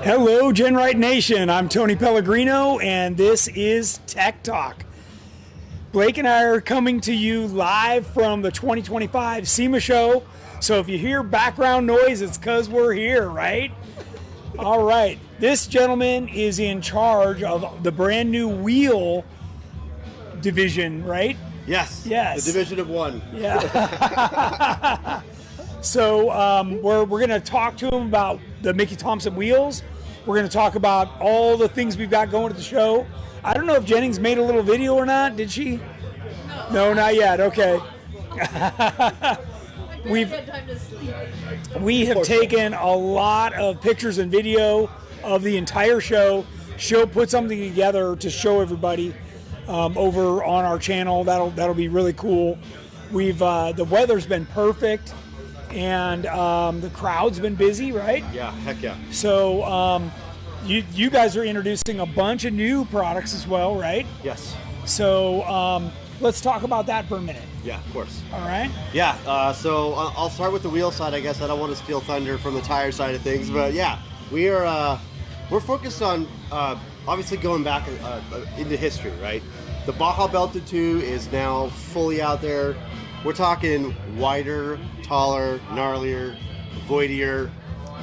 Hello, GenRight Nation. I'm Tony Pellegrino, and this is Tech Talk. Blake and I are coming to you live from the 2025 SEMA show. So if you hear background noise, it's because we're here, right? All right. This gentleman is in charge of the brand new wheel division, right? Yes. Yes. The division of one. Yeah. So we're going to talk to him about the Mickey Thompson wheels. We're going to talk about all the things we've got going at the show. I don't know if Jennings made a little video or not. Did she? No, not yet. Okay. We have taken a lot of pictures and video of the entire show. Put something together to show everybody over on our channel. That'll be really cool. The weather's been perfect. And the crowd's been busy, right? Yeah, heck yeah. So you guys are introducing a bunch of new products as well, right? Yes. So let's talk about that for a minute. Yeah, of course. All right. Yeah, so I'll start with the wheel side, I guess. I don't want to steal thunder from the tire side of things, but yeah, we're focused on obviously going back into history, right? The Baja Belted 2 is now fully out there. We're talking wider, taller, gnarlier, voidier,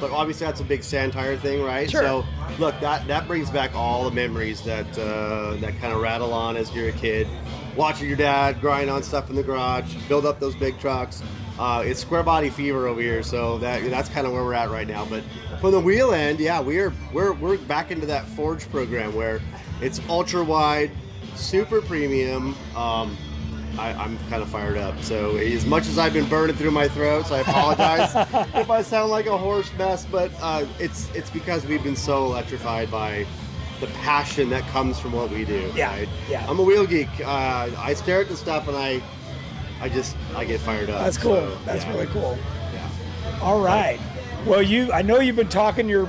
but obviously that's a big sand tire thing, right? Sure. So look, that brings back all the memories that kind of rattle on as you're a kid, watching your dad grind on stuff in the garage, build up those big trucks. It's square body fever over here, so that's kind of where we're at right now. But from the wheel end, yeah, we're back into that Forge program where it's ultra wide, super premium. I'm kind of fired up. So as much as I've been burning through my throat, so I apologize if I sound like a horse mess, but it's because we've been so electrified by the passion that comes from what we do. Yeah, right? yeah. I'm a wheel geek. I stare at the stuff and I get fired up. That's cool. So, That's yeah. really cool. Yeah. All right. Well, I know you've been talking your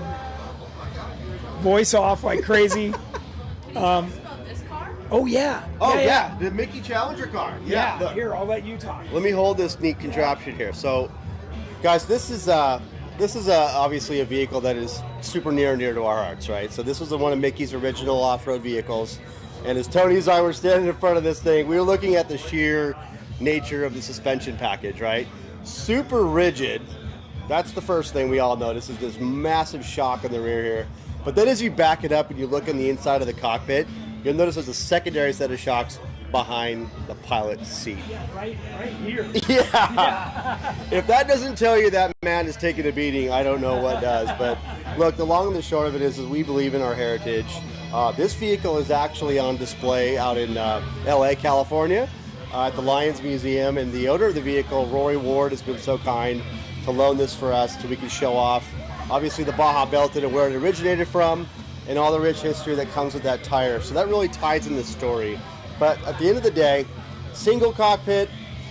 voice off like crazy. Oh yeah. Oh yeah, the Mickey Challenger car. Yeah. Look. Here, I'll let you talk. Let me hold this neat contraption here. So, guys, this is obviously a vehicle that is super near and dear to our hearts, right? So this was one of Mickey's original off-road vehicles, and as Tony and I were standing in front of this thing, we were looking at the sheer nature of the suspension package, right? Super rigid. That's the first thing we all notice is this massive shock in the rear here. But then as you back it up and you look on the inside of the cockpit, you'll notice there's a secondary set of shocks behind the pilot's seat. Yeah, right here. Yeah. If that doesn't tell you that man is taking a beating, I don't know what does. But look, the long and the short of it is we believe in our heritage. This vehicle is actually on display out in LA, California, at the Lions Museum. And the owner of the vehicle, Rory Ward, has been so kind to loan this for us so we can show off, obviously, the Baja Belted and where it originated from, and all the rich history that comes with that tire. So that really ties in the story. But at the end of the day, single cockpit,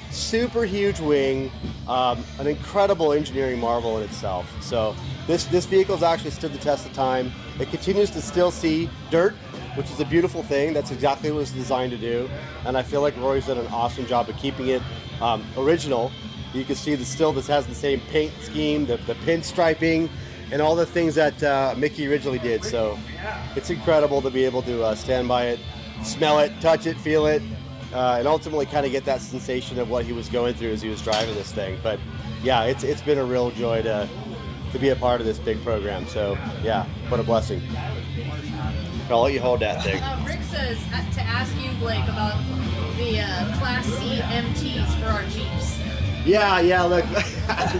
super huge wing, an incredible engineering marvel in itself. So this vehicle's actually stood the test of time. It continues to still see dirt, which is a beautiful thing. That's exactly what it was designed to do. And I feel like Rory's done an awesome job of keeping it original. You can see this has the same paint scheme, the pinstriping, and all the things that Mickey originally did. So it's incredible to be able to stand by it, smell it, touch it, feel it, and ultimately kind of get that sensation of what he was going through as he was driving this thing. But yeah, it's been a real joy to be a part of this big program. So yeah, what a blessing. I'll let you hold that thing. Rick says to ask you, Blake, about the Class C MTs for our Jeeps. Yeah, look.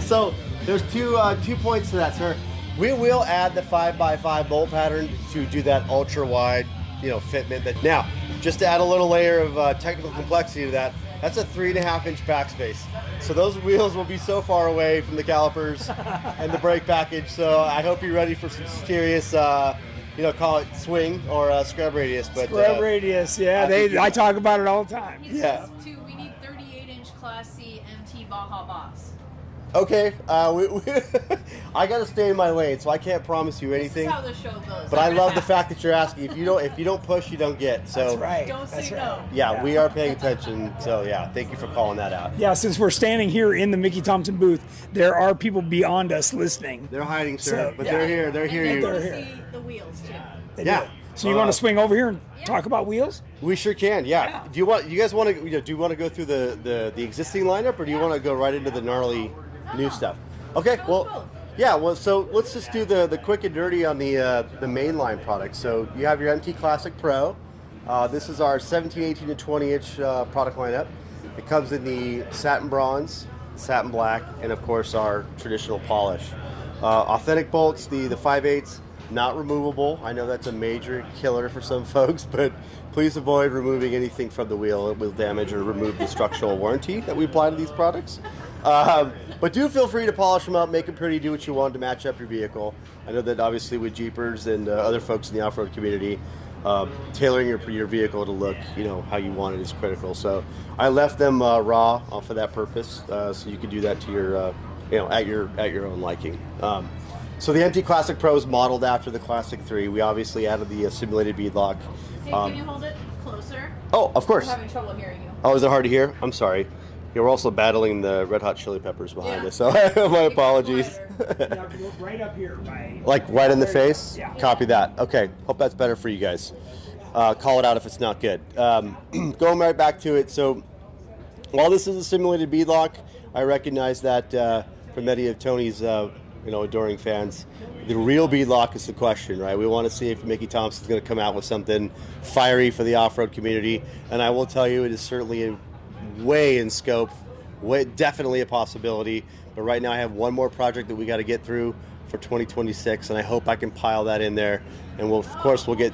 So there's two points to that, sir. We will add the 5x5 bolt pattern to do that ultra wide, fitment. Now, just to add a little layer of technical complexity to that, that's a 3.5-inch backspace. So those wheels will be so far away from the calipers and the brake package. So I hope you're ready for some serious, call it swing or scrub radius. But scrub radius, yeah. I talk about it all the time. We need 38-inch Class C MT Baja Boss. Okay, I gotta stay in my lane, so I can't promise you anything. This is how the show goes. But I love the fact that you're asking. If you don't push, you don't get. So That's right. Don't say That's no. right. yeah, we are paying attention. So yeah, thank you for calling that out. Yeah, since we're standing here in the Mickey Thompson booth, there are people beyond us listening. They're hiding, sir, So, but yeah. they're here. They're here. And They're we'll here. see the wheels too. They Yeah. do. So you want to swing over here and talk about wheels? We sure can. Yeah. Do you guys want to? Do you want to go through the existing lineup, or do you want to go right into the gnarly new stuff? Okay. Well. Yeah. Well, so let's just do the quick and dirty on the mainline product. So you have your MT Classic Pro. This is our 17, 18, and 20 inch product lineup. It comes in the satin bronze, satin black, and of course our traditional polish. Authentic bolts, the 5/8, not removable. I know that's a major killer for some folks, but please avoid removing anything from the wheel. It will damage or remove the structural warranty that we apply to these products. But do feel free to polish them up, make them pretty, do what you want to match up your vehicle. I know that obviously with Jeepers and other folks in the off-road community, tailoring your vehicle to look, how you want it is critical. So I left them raw for that purpose, so you can do that to your, at your own liking. So the MT Classic Pro is modeled after the Classic 3. We obviously added the simulated beadlock. Hey, can you hold it closer? Oh, of course. I'm having trouble hearing you. Oh, is it hard to hear? I'm sorry. Yeah, we're also battling the Red Hot Chili Peppers behind us, so my apologies. Right up here, right? Like right in the face? Yeah. Copy that. Okay, hope that's better for you guys. Call it out if it's not good. Going right back to it, so while this is a simulated beadlock, I recognize that for many of Tony's adoring fans, the real beadlock is the question, right? We want to see if Mickey Thompson's going to come out with something fiery for the off-road community, and I will tell you it is certainly way in scope, definitely a possibility, but right now I have one more project that we got to get through for 2026, and I hope I can pile that in there, and we'll get...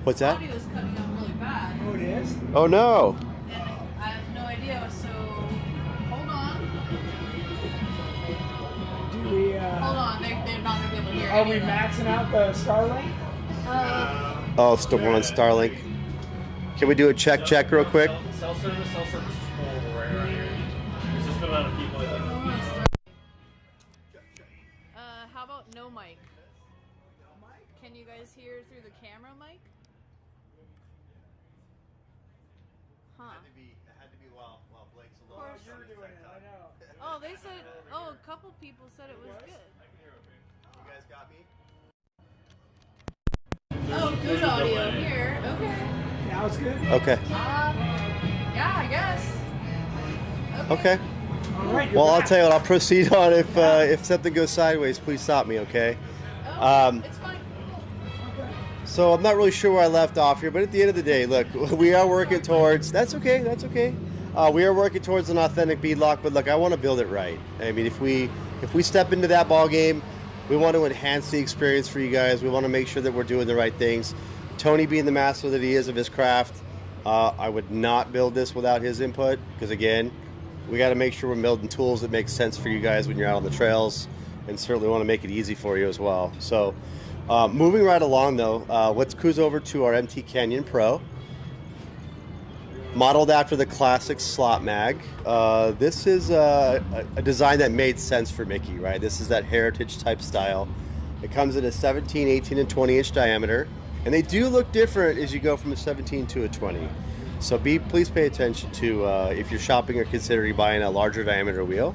What's that? The audio is cutting out really bad. Oh, it is? Oh, no. And I have no idea, so hold on. Do we, Hold on, they're not going to be able to hear are we any of that. maxing out the Starlink? Oh, still we're on Starlink. Can we do a check real quick? Cell service is full right here. There's just the amount of people. How about no mic? Can you guys hear through the camera mic? Huh. It had to be while Blake's Of course. Oh, they said, a couple people said it was good. You guys got me? Oh, good audio here. Okay. Now it's good? Okay. Yeah, I guess. Okay. All right, you're Well, I'll back. tell you what, I'll proceed on if something goes sideways, please stop me, okay? It's fine. So I'm not really sure where I left off here, but at the end of the day, look, we are working towards, that's okay. We are working towards an authentic beadlock, but look, I want to build it right. I mean, if we step into that ball game, we want to enhance the experience for you guys. We want to make sure that we're doing the right things. Tony being the master that he is of his craft, I would not build this without his input, because again, we got to make sure we're building tools that make sense for you guys when you're out on the trails, and certainly want to make it easy for you as well. So moving right along though, let's cruise over to our MT Canyon Pro. Modeled after the classic slot mag. This is a design that made sense for Mickey, right? This is that heritage type style. It comes in a 17, 18, and 20 inch diameter, and they do look different as you go from a 17 to a 20. So please pay attention to if you're shopping or considering buying a larger diameter wheel.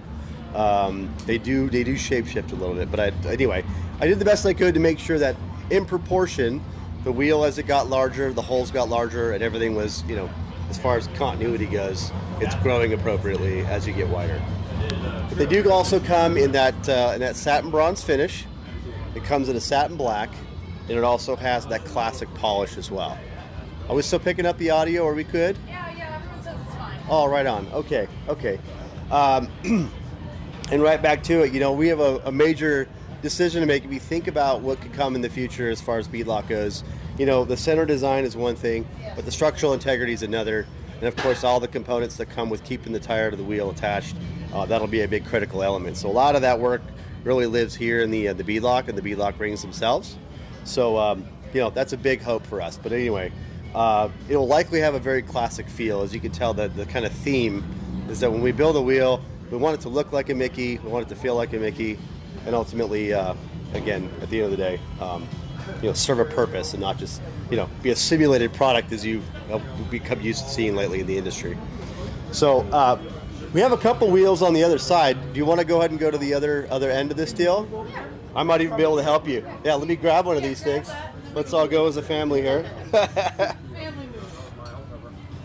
They do shape shift a little bit, but anyway, I did the best I could to make sure that in proportion, the wheel as it got larger, the holes got larger, and everything was, as far as continuity goes, it's growing appropriately as you get wider. But they do also come in that satin bronze finish. It comes in a satin black, and it also has that classic polish as well. Are we still picking up the audio, or we could? Yeah, everyone says it's fine. Oh, right on. Okay. And right back to it, we have a major decision to make. If we think about what could come in the future as far as beadlock goes, the center design is one thing, but the structural integrity is another. And of course, all the components that come with keeping the tire to the wheel attached, that'll be a big critical element. So a lot of that work really lives here in the beadlock and the beadlock rings themselves. So, that's a big hope for us. But anyway, it'll likely have a very classic feel. As you can tell, the kind of theme is that when we build a wheel, We want it to look like a Mickey. We want it to feel like a Mickey, and ultimately, again, at the end of the day, serve a purpose and not just be a simulated product as you've become used to seeing lately in the industry. So we have a couple wheels on the other side. Do you want to go ahead and go to the other end of this deal? Yeah. I might even be able to help you. Yeah, let me grab one of these things. Let's all go as a family here. Family move.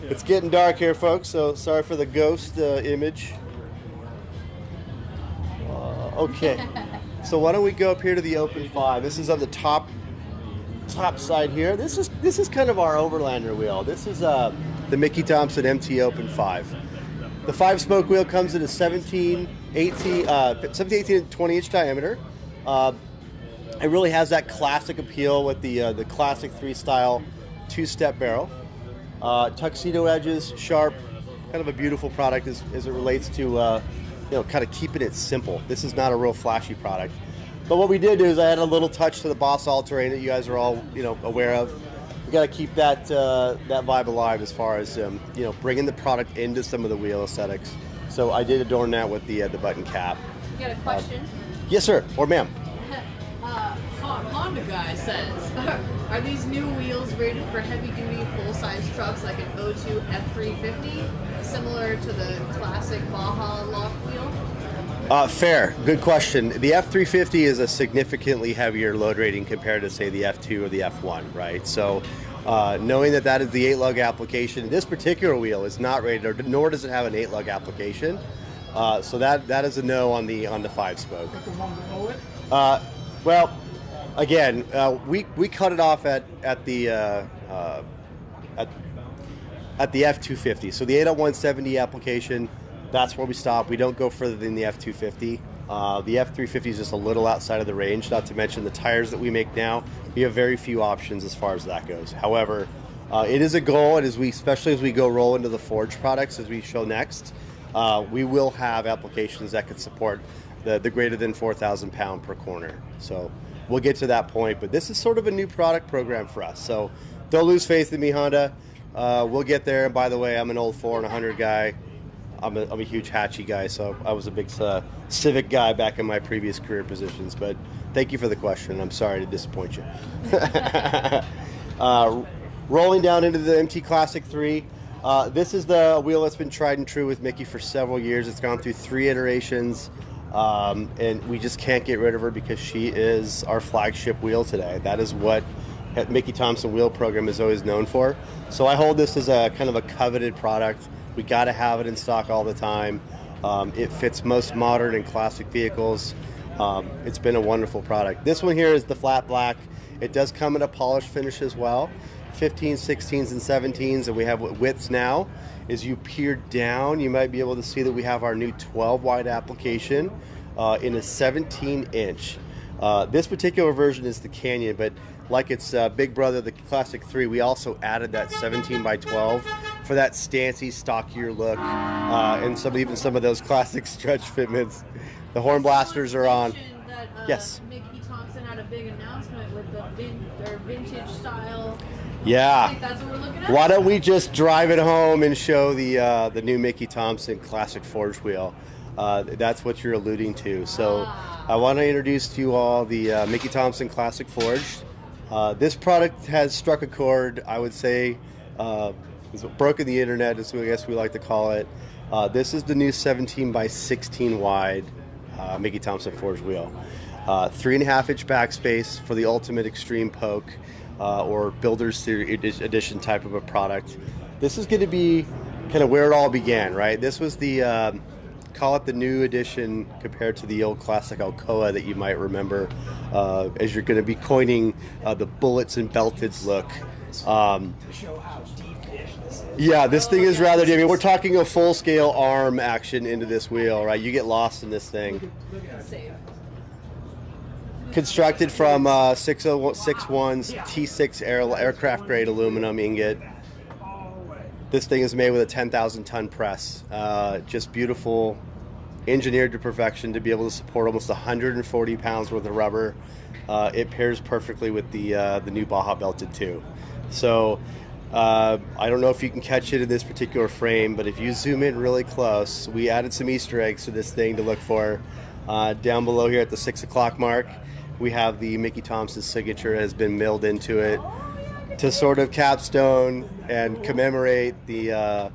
It's getting dark here, folks, so sorry for the ghost image. Okay, so why don't we go up here to the Open 5? This is on the top side here. This is kind of our Overlander wheel. This is the Mickey Thompson MT Open 5. The 5-spoke wheel comes in a 17, 18, and 20-inch diameter. It really has that classic appeal with the classic 3-style 2-step barrel. Tuxedo edges, sharp, kind of a beautiful product as it relates to kind of keeping it simple. This is not a real flashy product. But what we did do is I had a little touch to the Boss All-Terrain that you guys are all aware of. We got to keep that vibe alive as far as bringing the product into some of the wheel aesthetics. So I did adorn that with the button cap. You got a question? Yes, sir, or ma'am. Honda guy says, are these new wheels rated for heavy-duty, full-size trucks like an 02 F350, similar to the classic Baja lock wheel? Fair. Good question. The F350 is a significantly heavier load rating compared to, say, the F2 or the F1, right? So knowing that is the 8-lug application, this particular wheel is not rated, nor does it have an 8-lug application. So that is a no on the 5-spoke. Well, again, we cut it off at the F250. So the 80170 application, that's where we stop. We don't go further than the F250. The F350 is just a little outside of the range, not to mention the tires that we make now. We have very few options as far as that goes. However, it is a goal, and especially as we go roll into the Forge products, as we show next, we will have applications that could support the greater than 4,000 pound per corner. So we'll get to that point, but this is sort of a new product program for us. So don't lose faith in me, Honda. We'll get there. And by the way, I'm an old 4 and 100 guy. I'm a huge hatchy guy, so I was a big Civic guy back in my previous career positions. But thank you for the question. I'm sorry to disappoint you. Rolling down into the MT Classic 3. This is the wheel that's been tried and true with Mickey for several years. It's gone through 3 iterations. And we just can't get rid of her because she is our flagship wheel today. That is what Mickey Thompson wheel program is always known for. So I hold this as a kind of a coveted product. We got to have it in stock all the time. It fits most modern and classic vehicles. It's been a wonderful product. This one here is the flat black. It does come in a polished finish as well. 15s, 16s, and 17s, and we have widths now. As you peer down, you might be able to see that we have our new 12 wide application in a 17-inch. This particular version is the Canyon, but like its big brother, the Classic 3, we also added that 17 by 12 for that stancy, stockier look, and even some of those classic stretch fitments. The horn blasters are on. That, yes. Mickey Thompson had a big announcement with the vintage style. Yeah. I think that's what we're looking at. Why don't we just drive it home and show the new Mickey Thompson Classic Forge wheel? That's what you're alluding to. So I want to introduce to you all the Mickey Thompson Classic Forged. This product has struck a chord, I would say, it's broken the internet, as I guess we like to call it. This is the new 17 by 16 wide Mickey Thompson Forged wheel. 3.5-inch backspace for the ultimate extreme poke or Builder's Edition type of a product. This is going to be kind of where it all began, right? This was the call it the new edition compared to the old classic Alcoa that you might remember as you're going to be coining the bullets and belted look. Yeah, this thing is rather, I mean, we're talking a full-scale arm action into this wheel, right? You get lost in this thing. Constructed from 601's T6 aircraft grade aluminum ingot. This thing is made with a 10,000-ton press. Just beautiful, engineered to perfection to be able to support almost 140 pounds worth of rubber. It pairs perfectly with the new Baja Belted 2. So I don't know if you can catch it in this particular frame, but if you zoom in really close, we added some Easter eggs to this thing to look for. Down below here at the 6 o'clock mark, we have the Mickey Thompson signature has been milled into it to sort of capstone and commemorate the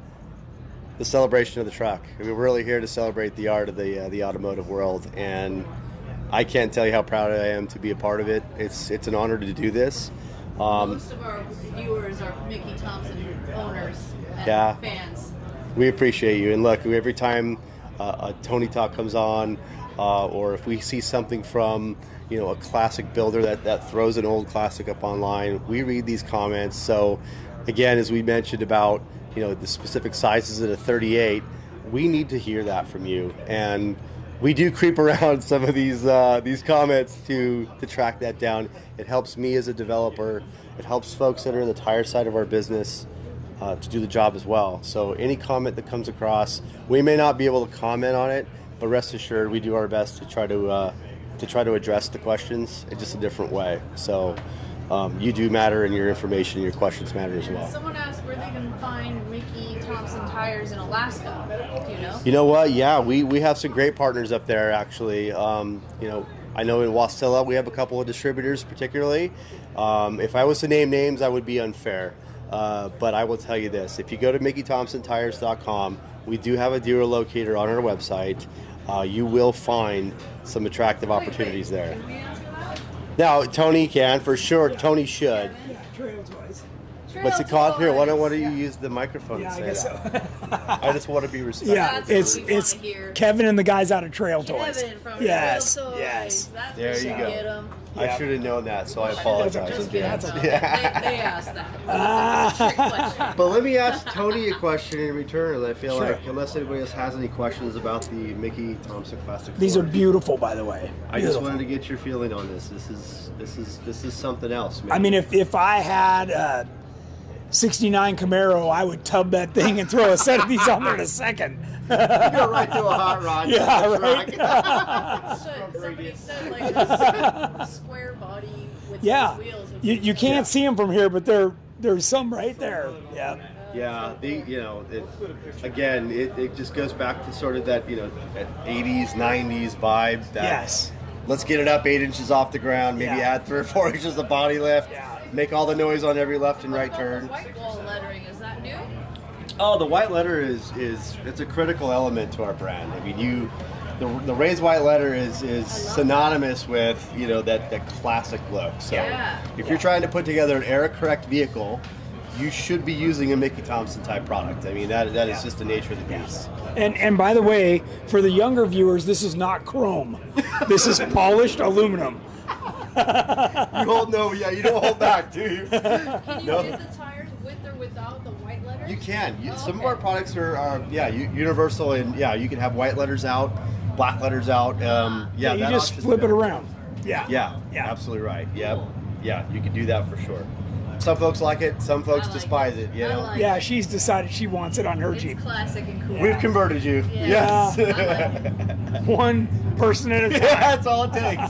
celebration of the truck. I mean, we're really here to celebrate the art of the automotive world, and I can't tell you how proud I am to be a part of it. It's an honor to do this. Most of our viewers are Mickey Thompson owners and fans. We appreciate you. And look, every time a Tony Talk comes on, or if we see something from a classic builder that throws an old classic up online, we read these comments. So again, as we mentioned about the specific sizes of a 38, we need to hear that from you. And we do creep around some of these comments to track that down. It helps me as a developer. It helps folks that are in the tire side of our business to do the job as well. So any comment that comes across, we may not be able to comment on it, but rest assured we do our best to try to address the questions in just a different way. So you do matter, and your information and your questions matter as well. Someone asked where they can find Mickey Thompson tires in Alaska. Do you know? You know what? Yeah, we have some great partners up there, actually. I know in Wasilla we have a couple of distributors particularly. If I was to name names, I would be unfair. But I will tell you this. If you go to MickeyThompsonTires.com, we do have a dealer locator on our website. You will find some attractive opportunities there. Can we answer that? Now, Tony can, for sure. Tony should. Yeah, Trail Toys. What's it called? Here, why don't you use the microphone and say guess that? so. I just want to be respectful. Yeah, That's what we it's wanna hear. Kevin and the guys out of Trail Toys. Kevin from Yes, Trail Toys. yes. That's There where you you go. get 'em. I should have known that, so I apologize. Just kidding. That's No, okay. they asked that. It's a trick question. But let me ask Tony a question in return. I feel Sure. like unless anybody else has any questions about the Mickey Thompson Classic These are Ford, beautiful, by the way. I just Beautiful. wanted to get your feeling on this. This is something else, man. I mean, if I had a 69 Camaro, I would tub that thing and throw a set of these on there in a second. go right to a hot rod. Yeah, down the right. track. Somebody said like a square body with Yeah, those wheels. would you be- you can't see them from here, but there's some right there. Yeah. Yeah, it just goes back to sort of that 80s, 90s vibe. That Yes. Let's get it up 8 inches off the ground, maybe Yeah. add 3 or 4 inches of body lift, Yeah. make all the noise on every left and right What turn. about the white wall lettering, is that new? Oh, the white letter is it's a critical element to our brand. I mean, the raised white letter is synonymous with that classic look. So Yeah. if you're trying to put together an era correct vehicle, you should be using a Mickey Thompson type product. I mean, that is just the nature of the beast. And by the way, for the younger viewers, this is not chrome. This is polished aluminum. You don't hold back, do you? Can you No. get the tires with or without the white letters? You can. Oh, Some of okay. our products are universal, and you can have white letters out, black letters out. You that just option's flip it available. around. Yeah. Yeah, absolutely right. Yep. Yeah, you can do that for sure. Some folks like it, some folks I like despise it. it, I like Yeah, she's decided she wants it on her It's Jeep. classic and cool. We've converted you. Yeah. Yes. I like One person at a time. That's all it takes.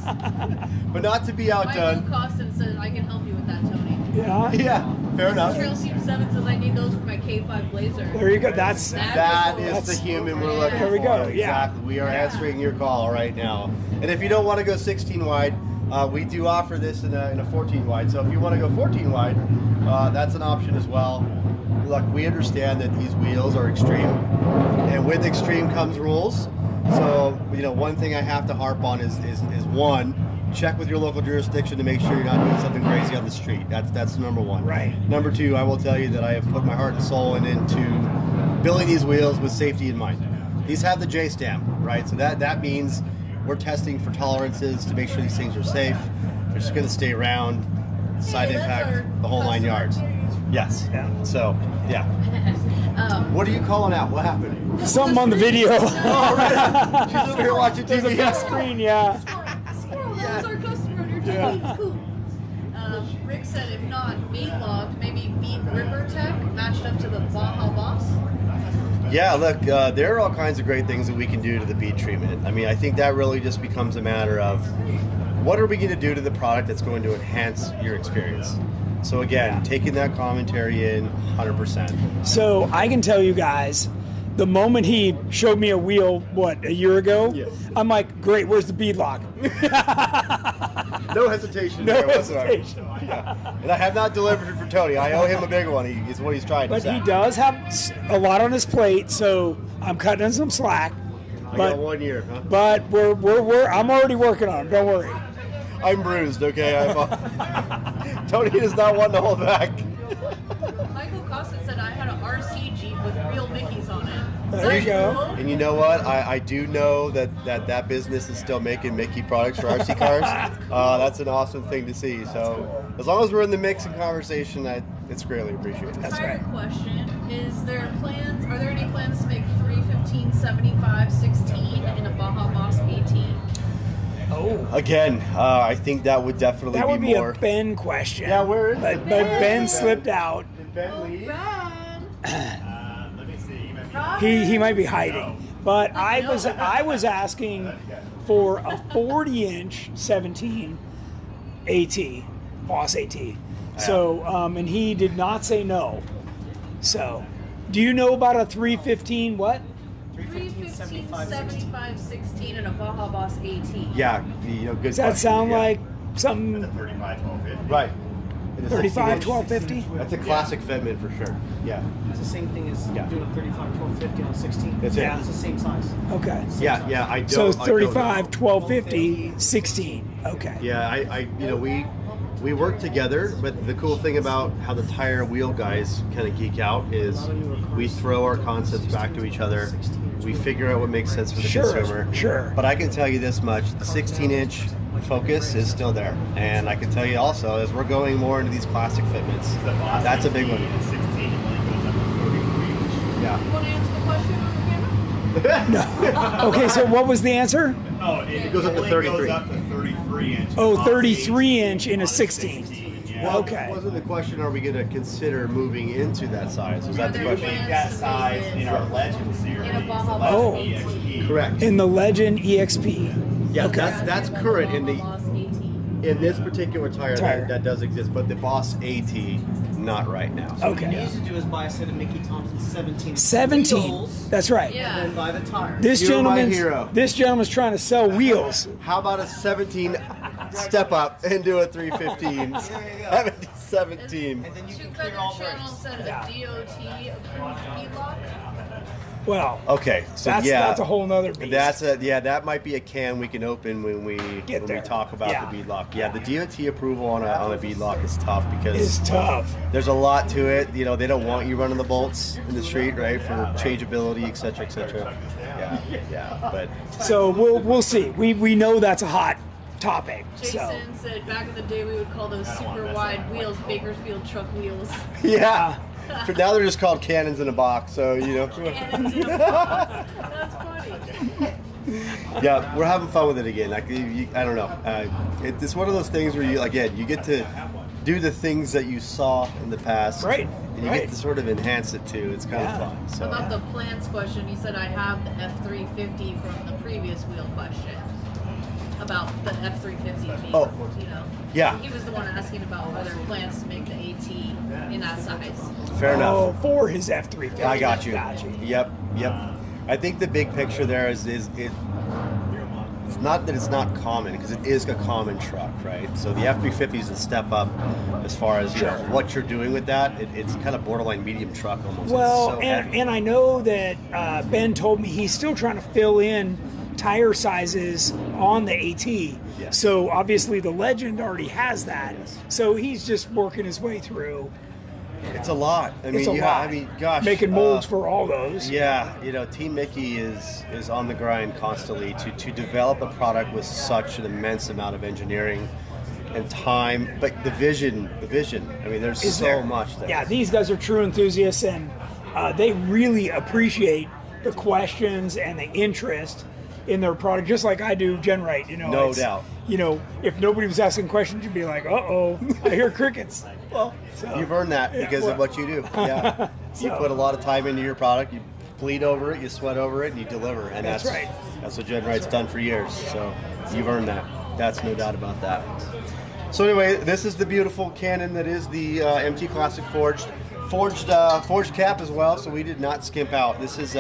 But not to be Michael outdone. Costin says, I can help you with that, Tony. Yeah. Yeah, fair enough. Trail Team 7 says, I need those for my K5 Blazer. There you go. That's That is That's- the human we're looking There we for. go, yeah. Exactly. We are answering your call right now. And if you don't want to go 16 wide, we do offer this in a 14 wide. So if you want to go 14 wide, that's an option as well. Look, we understand that these wheels are extreme, and with extreme comes rules. So one thing I have to harp on is one, check with your local jurisdiction to make sure you're not doing something crazy on the street. That's number one. Right. Number two, I will tell you that I have put my heart and soul into building these wheels with safety in mind. These have the J stamp, right? So that means we're testing for tolerances to make sure these things are safe. They're just going to stay around, side Hey, that's impact, our the whole 9 yards. Yes. Yeah. So, yeah. What are you calling out? What happened? something on the video. Oh, right. She's over here watching There's a TV. big screen, yeah. Squirrel, that was our customer on your TV. It's cool. Rick said, if not bead locked, maybe bead gripper tech matched up to the Baja Boss. Yeah, look, there are all kinds of great things that we can do to the bead treatment. I mean, I think that really just becomes a matter of what are we going to do to the product that's going to enhance your experience? So again, taking that commentary in 100%. So I can tell you guys, the moment he showed me a wheel, what, a year ago? Yes. I'm like, great, where's the bead lock? No hesitation No there whatsoever. hesitation. Yeah. And I have not delivered it for Tony. I owe him a big one. Is what he's trying to But say. he does have a lot on his plate, so I'm cutting him some slack. I But, got 1 year, huh? but I'm already working on it. Don't worry. I'm bruised, okay? Tony is not one to hold back. Michael Costin said I had an RC Jeep with real Mickeys on it. There you go. And you know what? I do know that business is still making Mickey products for RC cars. That's an awesome thing to see. So as long as we're in the mix and conversation, it's greatly appreciated. That's Prior right. question: Are there any plans to make 315, 75, 16 in a Baja Boss AT? Oh. Again, I think that would definitely That would be more. a Ben question. Yeah, where is but, it? but Ben slipped out. Did Ben leave? Let me see. He might be hiding. But I was asking for a 40-inch 17 AT, Boss AT. So and he did not say no. So, do you know about a 315 what? 315, 75, 16 in a Baja Boss AT. Yeah, good. Does that sound like something 35, 1250. Right. And the 35 16-inch, 1250? That's a classic Fedman for sure. Yeah. It's the same thing as Yeah. doing a 35, 1250 on 16. That's it. It's the same size. Okay. Yeah. I don't. So I don't know. 35 1250 16. Okay. Yeah, we work together, but the cool thing about how the tire wheel guys kind of geek out is we throw our concepts back to each other. We figure out what makes sense for the consumer. Sure. But I can tell you this much: the 16-inch Focus is still there, and I can tell you also as we're going more into these classic fitments, that's a big one. 16 goes up to 33. Yeah. You want to answer the question on the camera? Okay, so what was the answer? No, it goes up to only 33. goes up to 33 inch. Oh, 33 inch in a 16. Well, Okay. wasn't the question, are we going to consider moving into that size? Was that the Are We there question? make that size in our Legend series. In a Baja Legend Oh. EXP. Correct. In the Legend EXP. Yeah, Okay. that's current in Baja Boss AT. this particular tire. Tire. That does exist, but the Boss AT, not right now. What you Okay. used to do is buy a set of Mickey Thompson 17. 17. wheels, That's right. Yeah. and then buy the tire. You're my hero. This gentleman's trying to sell wheels. How about a 17 step up and do a 315? 17. And then you Two can Feather clear all Channel brakes. said a DOT approved speed lock. Well, Okay, so that's a whole nother beast. That might be a can we can open when we there. talk about Yeah. the bead lock. Yeah, the DOT approval on a bead lock is tough because It's tough. there's a lot to it. They don't want you running the bolts in the street, right? For changeability, et cetera, et cetera. Yeah. But So we'll see. We know that's a hot topic. Jason So said back in the day we would call those super wide wheels Bakersfield truck wheels. yeah, for now they're just called cannons in a box. So Cannons in a box. That's funny. yeah, we're having fun with it again. Like I don't know. It's one of those things where you get to do the things that you saw in the past, Right, And you right. get to sort of enhance it too. It's kind Yeah. of fun. So About the plans question, he said I have the F350 from the previous wheel question about the F350 being, Oh. Yeah. He was the one asking about whether plans to make the AT in that size. fair enough. Oh, for his F350. I got you. Got you. Yep. I think the big picture there is it's not that it's not common, because it is a common truck, right? So the F350 is a step up as far as what you're doing with that. It's kind of borderline medium truck almost. Well, it's so heavy. and I know that Ben told me he's still trying to fill in tire sizes on the AT. Yes. So obviously the Legend already has that. So he's just working his way through. It's a lot. It's a lot. Gosh. Making molds for all those. Yeah, Team Mickey is on the grind constantly to develop a product with such an immense amount of engineering and time. But the vision. I mean, there's Is so there. much there. Yeah, these guys are true enthusiasts, and they really appreciate the questions and the interest in their product, just like I do GenRight. No doubt. If nobody was asking questions, you'd be like, "Uh-oh, I hear crickets." Well, you've earned that because of what you do. Yeah, you So- put a lot of time into your product. You bleed over it, you sweat over it, and you deliver. And That's right. That's what GenRight's done for years. So you've earned that. That's no doubt about that. So anyway, this is the beautiful cannon that is the MT Classic forged cap as well. So we did not skimp out. This is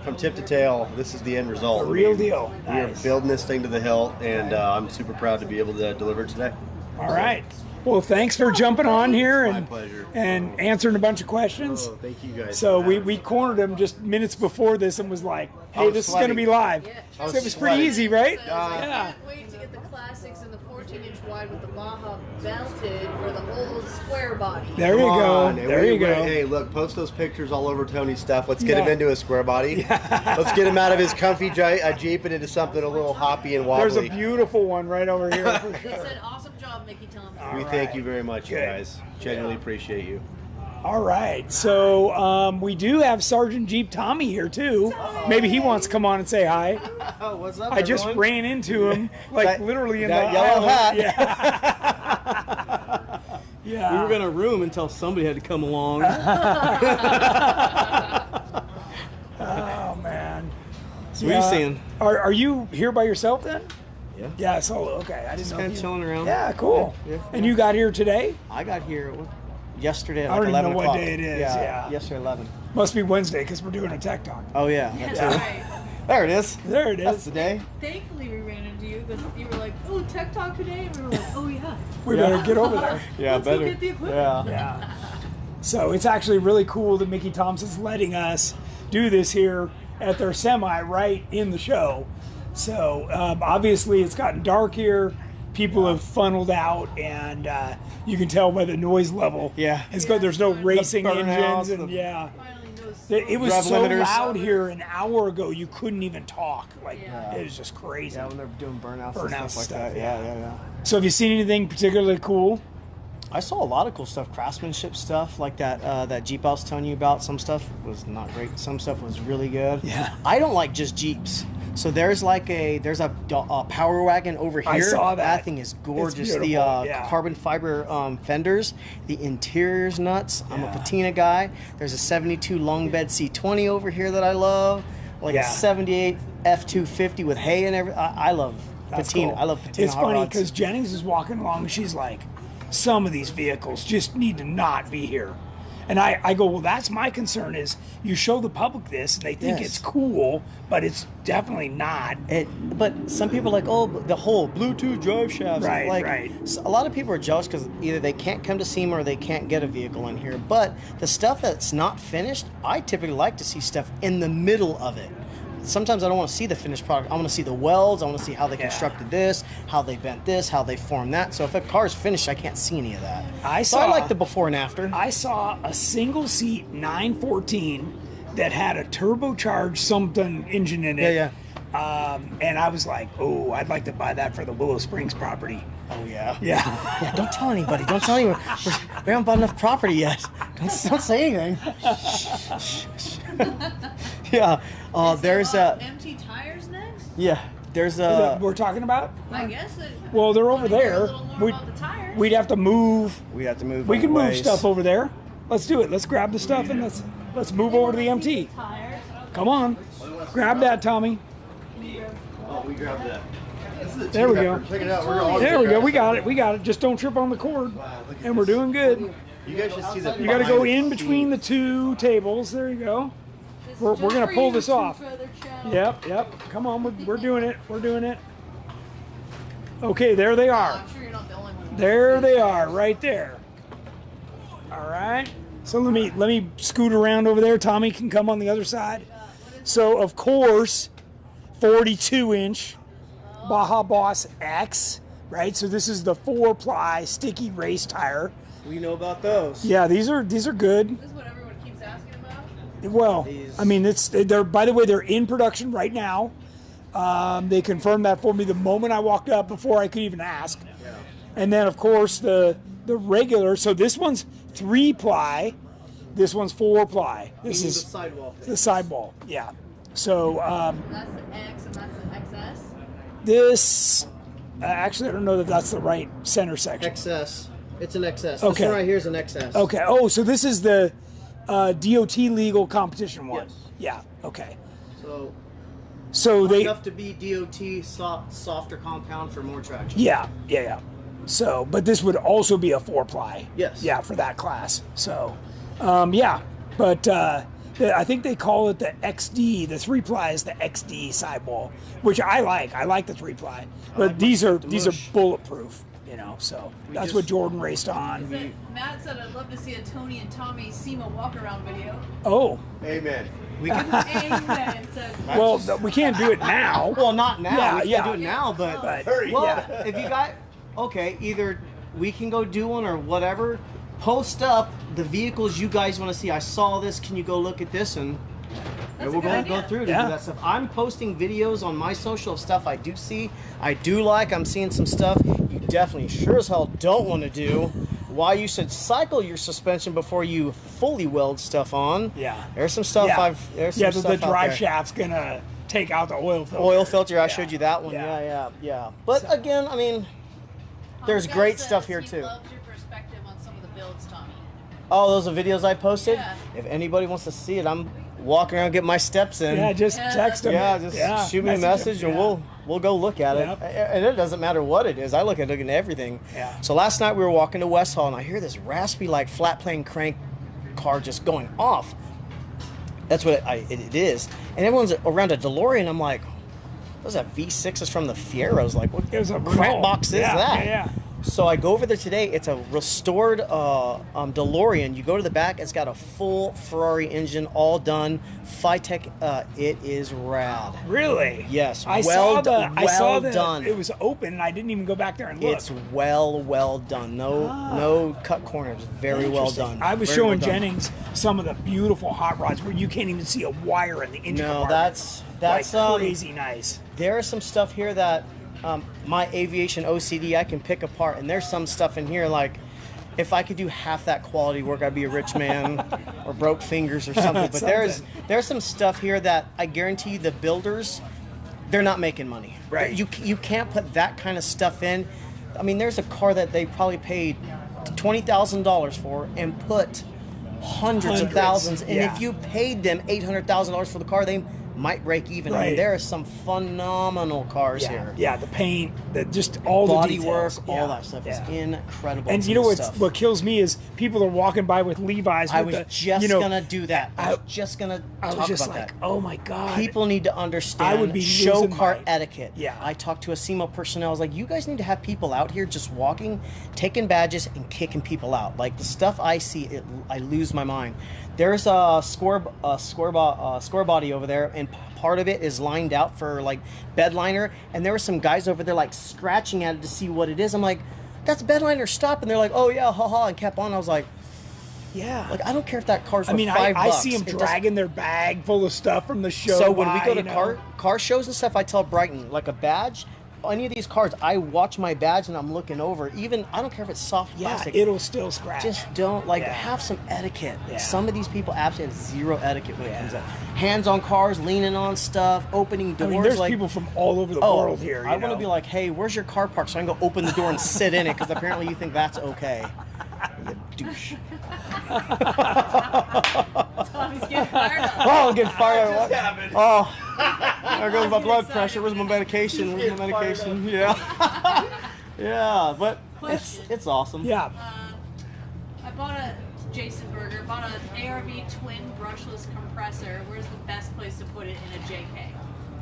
from tip to tail. This is the end result. The real deal. We are building this thing to the hilt, and I'm super proud to be able to deliver it today. All right. Well, thanks for jumping on here My pleasure. and answering a bunch of questions. Oh, thank you guys. So we cornered him just minutes before this and was like, hey, was this is going to be live. Yeah. So it was pretty easy, right? I can't wait to get the classics in the 14-inch wide with the Baja belted for the old square body. There you go. And There you go. Hey, look, post those pictures all over Tony's stuff. Let's get him Yeah. into a square body. Let's get him out of his comfy Jeep and into something a little hoppy and wobbly. There's a beautiful one right over here for They sure. said, awesome job, Mickey Thompson. We thank you very much, you Good. guys. Genuinely appreciate you. All right. So we do have Sergeant Jeep Tommy here, too. Maybe he wants to come on and say hi. Oh, what's up, I just ran into him, like That- literally in that the yellow aisle. hat. Yeah. Yeah. We were in a room until somebody had to come along. Oh, man. So what are you seeing? Are you here by yourself then? Yeah. Yeah, so, okay. I didn't Just know kind if of you... chilling around. Yeah, cool. Yeah. And you got here today? I got here yesterday at I like don't even 11 know what o'clock. day it is, yeah. Yesterday 11. Must be Wednesday because we're doing a tech talk. Oh yeah, that That's too. right. There it is. There it That's is. the day. Thankfully, we ran into you because you were like, "Oh, Tech Talk today," and we were like, "Oh yeah." We better get over there. Yeah, Let's go better. get the equipment. Yeah. Yeah. So it's actually really cool that Mickey Thompson's letting us do this here at their semi right in the show. So obviously it's gotten dark here. People have funneled out, and you can tell by the noise level. Yeah. It's good. There's no racing burnouts, engines, and the- yeah. Finally, knows. It was Rev so limiters. loud here an hour ago you couldn't even talk. Like Yeah. it was just crazy. Yeah, when they're doing burnouts, Burnouts and stuff like stuff, that. Yeah. So have you seen anything particularly cool? I saw a lot of cool stuff, craftsmanship stuff like that. That Jeep I was telling you about. Some stuff was not great. Some stuff was really good. Yeah. I don't like just Jeeps. So there's a power wagon over here. I saw that. That thing is gorgeous. It's The beautiful, yeah. carbon fiber fenders, the interior's nuts. I'm a Yeah. patina guy. There's a 72 long bed C20 over here that I love. Like Yeah. a 78 F250 with hay and everything. I love That's patina. cool. I love patina. It's hot funny rods. because Jennings is walking along and she's like, some of these vehicles just need to not be here. And I go, well, that's my concern is you show the public this and they think Yes. it's cool, but it's definitely not. But some people are like, oh, the whole Bluetooth drive shafts. Right, like, right. A lot of people are jealous because either they can't come to SEMA or they can't get a vehicle in here. But the stuff that's not finished, I typically like to see stuff in the middle of it. Sometimes I don't want to see the finished product. I want to see the welds. I want to see how they constructed this, how they bent this, how they formed that. So if a car is finished, I can't see any of that. So I like the before and after. I saw a single seat 914 that had a turbocharged something engine in it. Yeah, and I was like, oh, I'd like to buy that for the Willow Springs property. Oh, yeah. Yeah. Yeah, don't tell anybody. Don't tell anyone. We haven't bought enough property yet. Don't say anything. Yeah. There's a. empty tires next. Yeah. There's That a. we're talking about? I guess. Well, they're over wanna hear a there. little more about the tires. We'd have to move. We have to move. We can move ways. stuff over there. Let's do it. Let's grab the stuff and let's move over to the MT. Tires. Come on. Grab that, Tommy. Oh, we grabbed that. This is a There we two-heifer. go. Check it out. We're all There we go. We grab got it. We got it. Just don't trip on the cord. And we're doing good. stuff. You guys should see the. You got to go in between the two tables. There you go. We're going to pull this off. Yep. Come on. We're doing it. We're doing it. Okay, there they are. I'm sure you're not the only one. There they are, right there. All right. So let me scoot around over there. Tommy can come on the other side. So of course, 42-inch Baja Boss X, right? So this is the 4-ply sticky race tire. We know about those. Yeah, these are good. This is what everyone keeps asking about. Well, These- I mean, they're by the way, they're in production right now. They confirmed that for me the moment I walked up before I could even ask. And then of course the regular. So this one's 3-ply. This one's 4-ply. This is the sidewall. the sidewall. Yeah. So That's the X and that's the XS. this actually I don't know that that's the right center section. XS. It's an XS. Okay. This one right here is an XS. Okay. Oh, so this is the DOT legal competition one. Yes. Yeah. Okay. So So they, enough to be DOT softer compound for more traction. yeah. So, but this would also be a 4-ply. Yes. Yeah, for that class. So, yeah. But I think they call it the XD. The 3-ply is the XD sidewall, which I like. I like the 3-ply. But like these are mush. bulletproof. You know, so that's what Jordan raced on. Matt said, "I'd love to see a Tony and Tommy SEMA walk around video." Oh, Amen. We can, Amen. Said, well, we can't do it now. well, not now. Yeah, we can't yeah. do it now, but But, well, yeah. if you got okay, either we can go do one or whatever. Post up the vehicles you guys want to see. I saw this. Can you go look at this? And That's we're a good going to go idea. through to Yeah. do that stuff. I'm posting videos on my social of stuff I do see. I do like. I'm seeing some stuff you definitely sure as hell don't want to do. Why you should cycle your suspension before you fully weld stuff on. Yeah. There's some stuff Yeah. There's some Yeah, stuff the out drive there. shaft's gonna take out the oil filter. Oil filter. I Yeah. showed you that one. Yeah. Yeah. But again, I mean, there's Tom great says stuff here he too. Loves your perspective on some of the builds, Tommy. Oh, those are videos I posted? Yeah. If anybody wants to see it, I'm walking around getting my steps in. Yeah, just Yeah, text them. Yeah, just shoot me a message and we'll go look at Yep. it. And it doesn't matter what it is. I look at everything. Yeah. So last night we were walking to West Hall and I hear this raspy like flat plane crank car just going off. That's what it is. And everyone's around a DeLorean. I'm like, those are V6s from the Fieros. Like, what It was a crap Renault. box is Yeah, that? yeah. So I go over there today. It's a restored DeLorean. You go to the back. It's got a full Ferrari engine, all done. Phytech. It is rad. Really? Yes. I well saw well that done. it was open, and I didn't even go back there and look. It's well done. No cut corners. Very well Interesting. done. I was Very showing well done. Jennings some of the beautiful hot rods where you can't even see a wire in the engine No, compartment. that's like crazy nice. There is some stuff here that my aviation OCD I can pick apart, and there's some stuff in here like if I could do half that quality work, I'd be a rich man or broke fingers or something. But there's some stuff here that I guarantee you the builders, they're not making money. Right. You can't put that kind of stuff in. I mean, there's a car that they probably paid $20,000 for and put hundreds of thousands. And yeah. if you paid them $800,000 for the car, they might break even. I mean, Right. there are some phenomenal cars Yeah, here. yeah, the paint, just all Body the work, details. all Yeah, that stuff yeah. is incredible. And Some you know of the stuff. what kills me is people are walking by with Levi's. I with was the, just you know, gonna do that. I was just gonna I talk was just about like, that. oh my god. People need to understand I would be show losing car my- etiquette. Yeah. I talked to a SEMA personnel. I was like, you guys need to have people out here just walking, taking badges, and kicking people out. Like the stuff I see, I lose my mind. There's a score body over there, and part of it is lined out for like bed liner. And there were some guys over there like scratching at it to see what it is. I'm like, that's bed liner. Stop. And they're like, oh yeah, haha, and kept on. I was like, yeah. like I don't care if that car's I worth mean, $5. I see them It doesn't- dragging their bag full of stuff from the show. So when we by, go to you know. car shows and stuff, I tell Brighton, like a badge, any of these cars, I watch my badge and I'm looking over. Even, I don't care if it's soft yeah, plastic. it'll still scratch. Just don't, like, Yeah. have some etiquette. Yeah. Some of these people absolutely have zero etiquette when it comes up. Hands on cars, leaning on stuff, opening I doors. mean, there's like, people from all over the oh, world here. I want to be like, hey, where's your car parked so I can go open the door and sit in it because apparently you think that's okay. You douche. Tommy's getting fired up. Oh, I'm getting fired up. Oh, there goes my blood pressure. Where's my medication? Where's my medication? Yeah. Yeah, but it's awesome. yeah. I bought Jason Berger bought an ARB twin brushless compressor. Where's the best place to put it in a JK?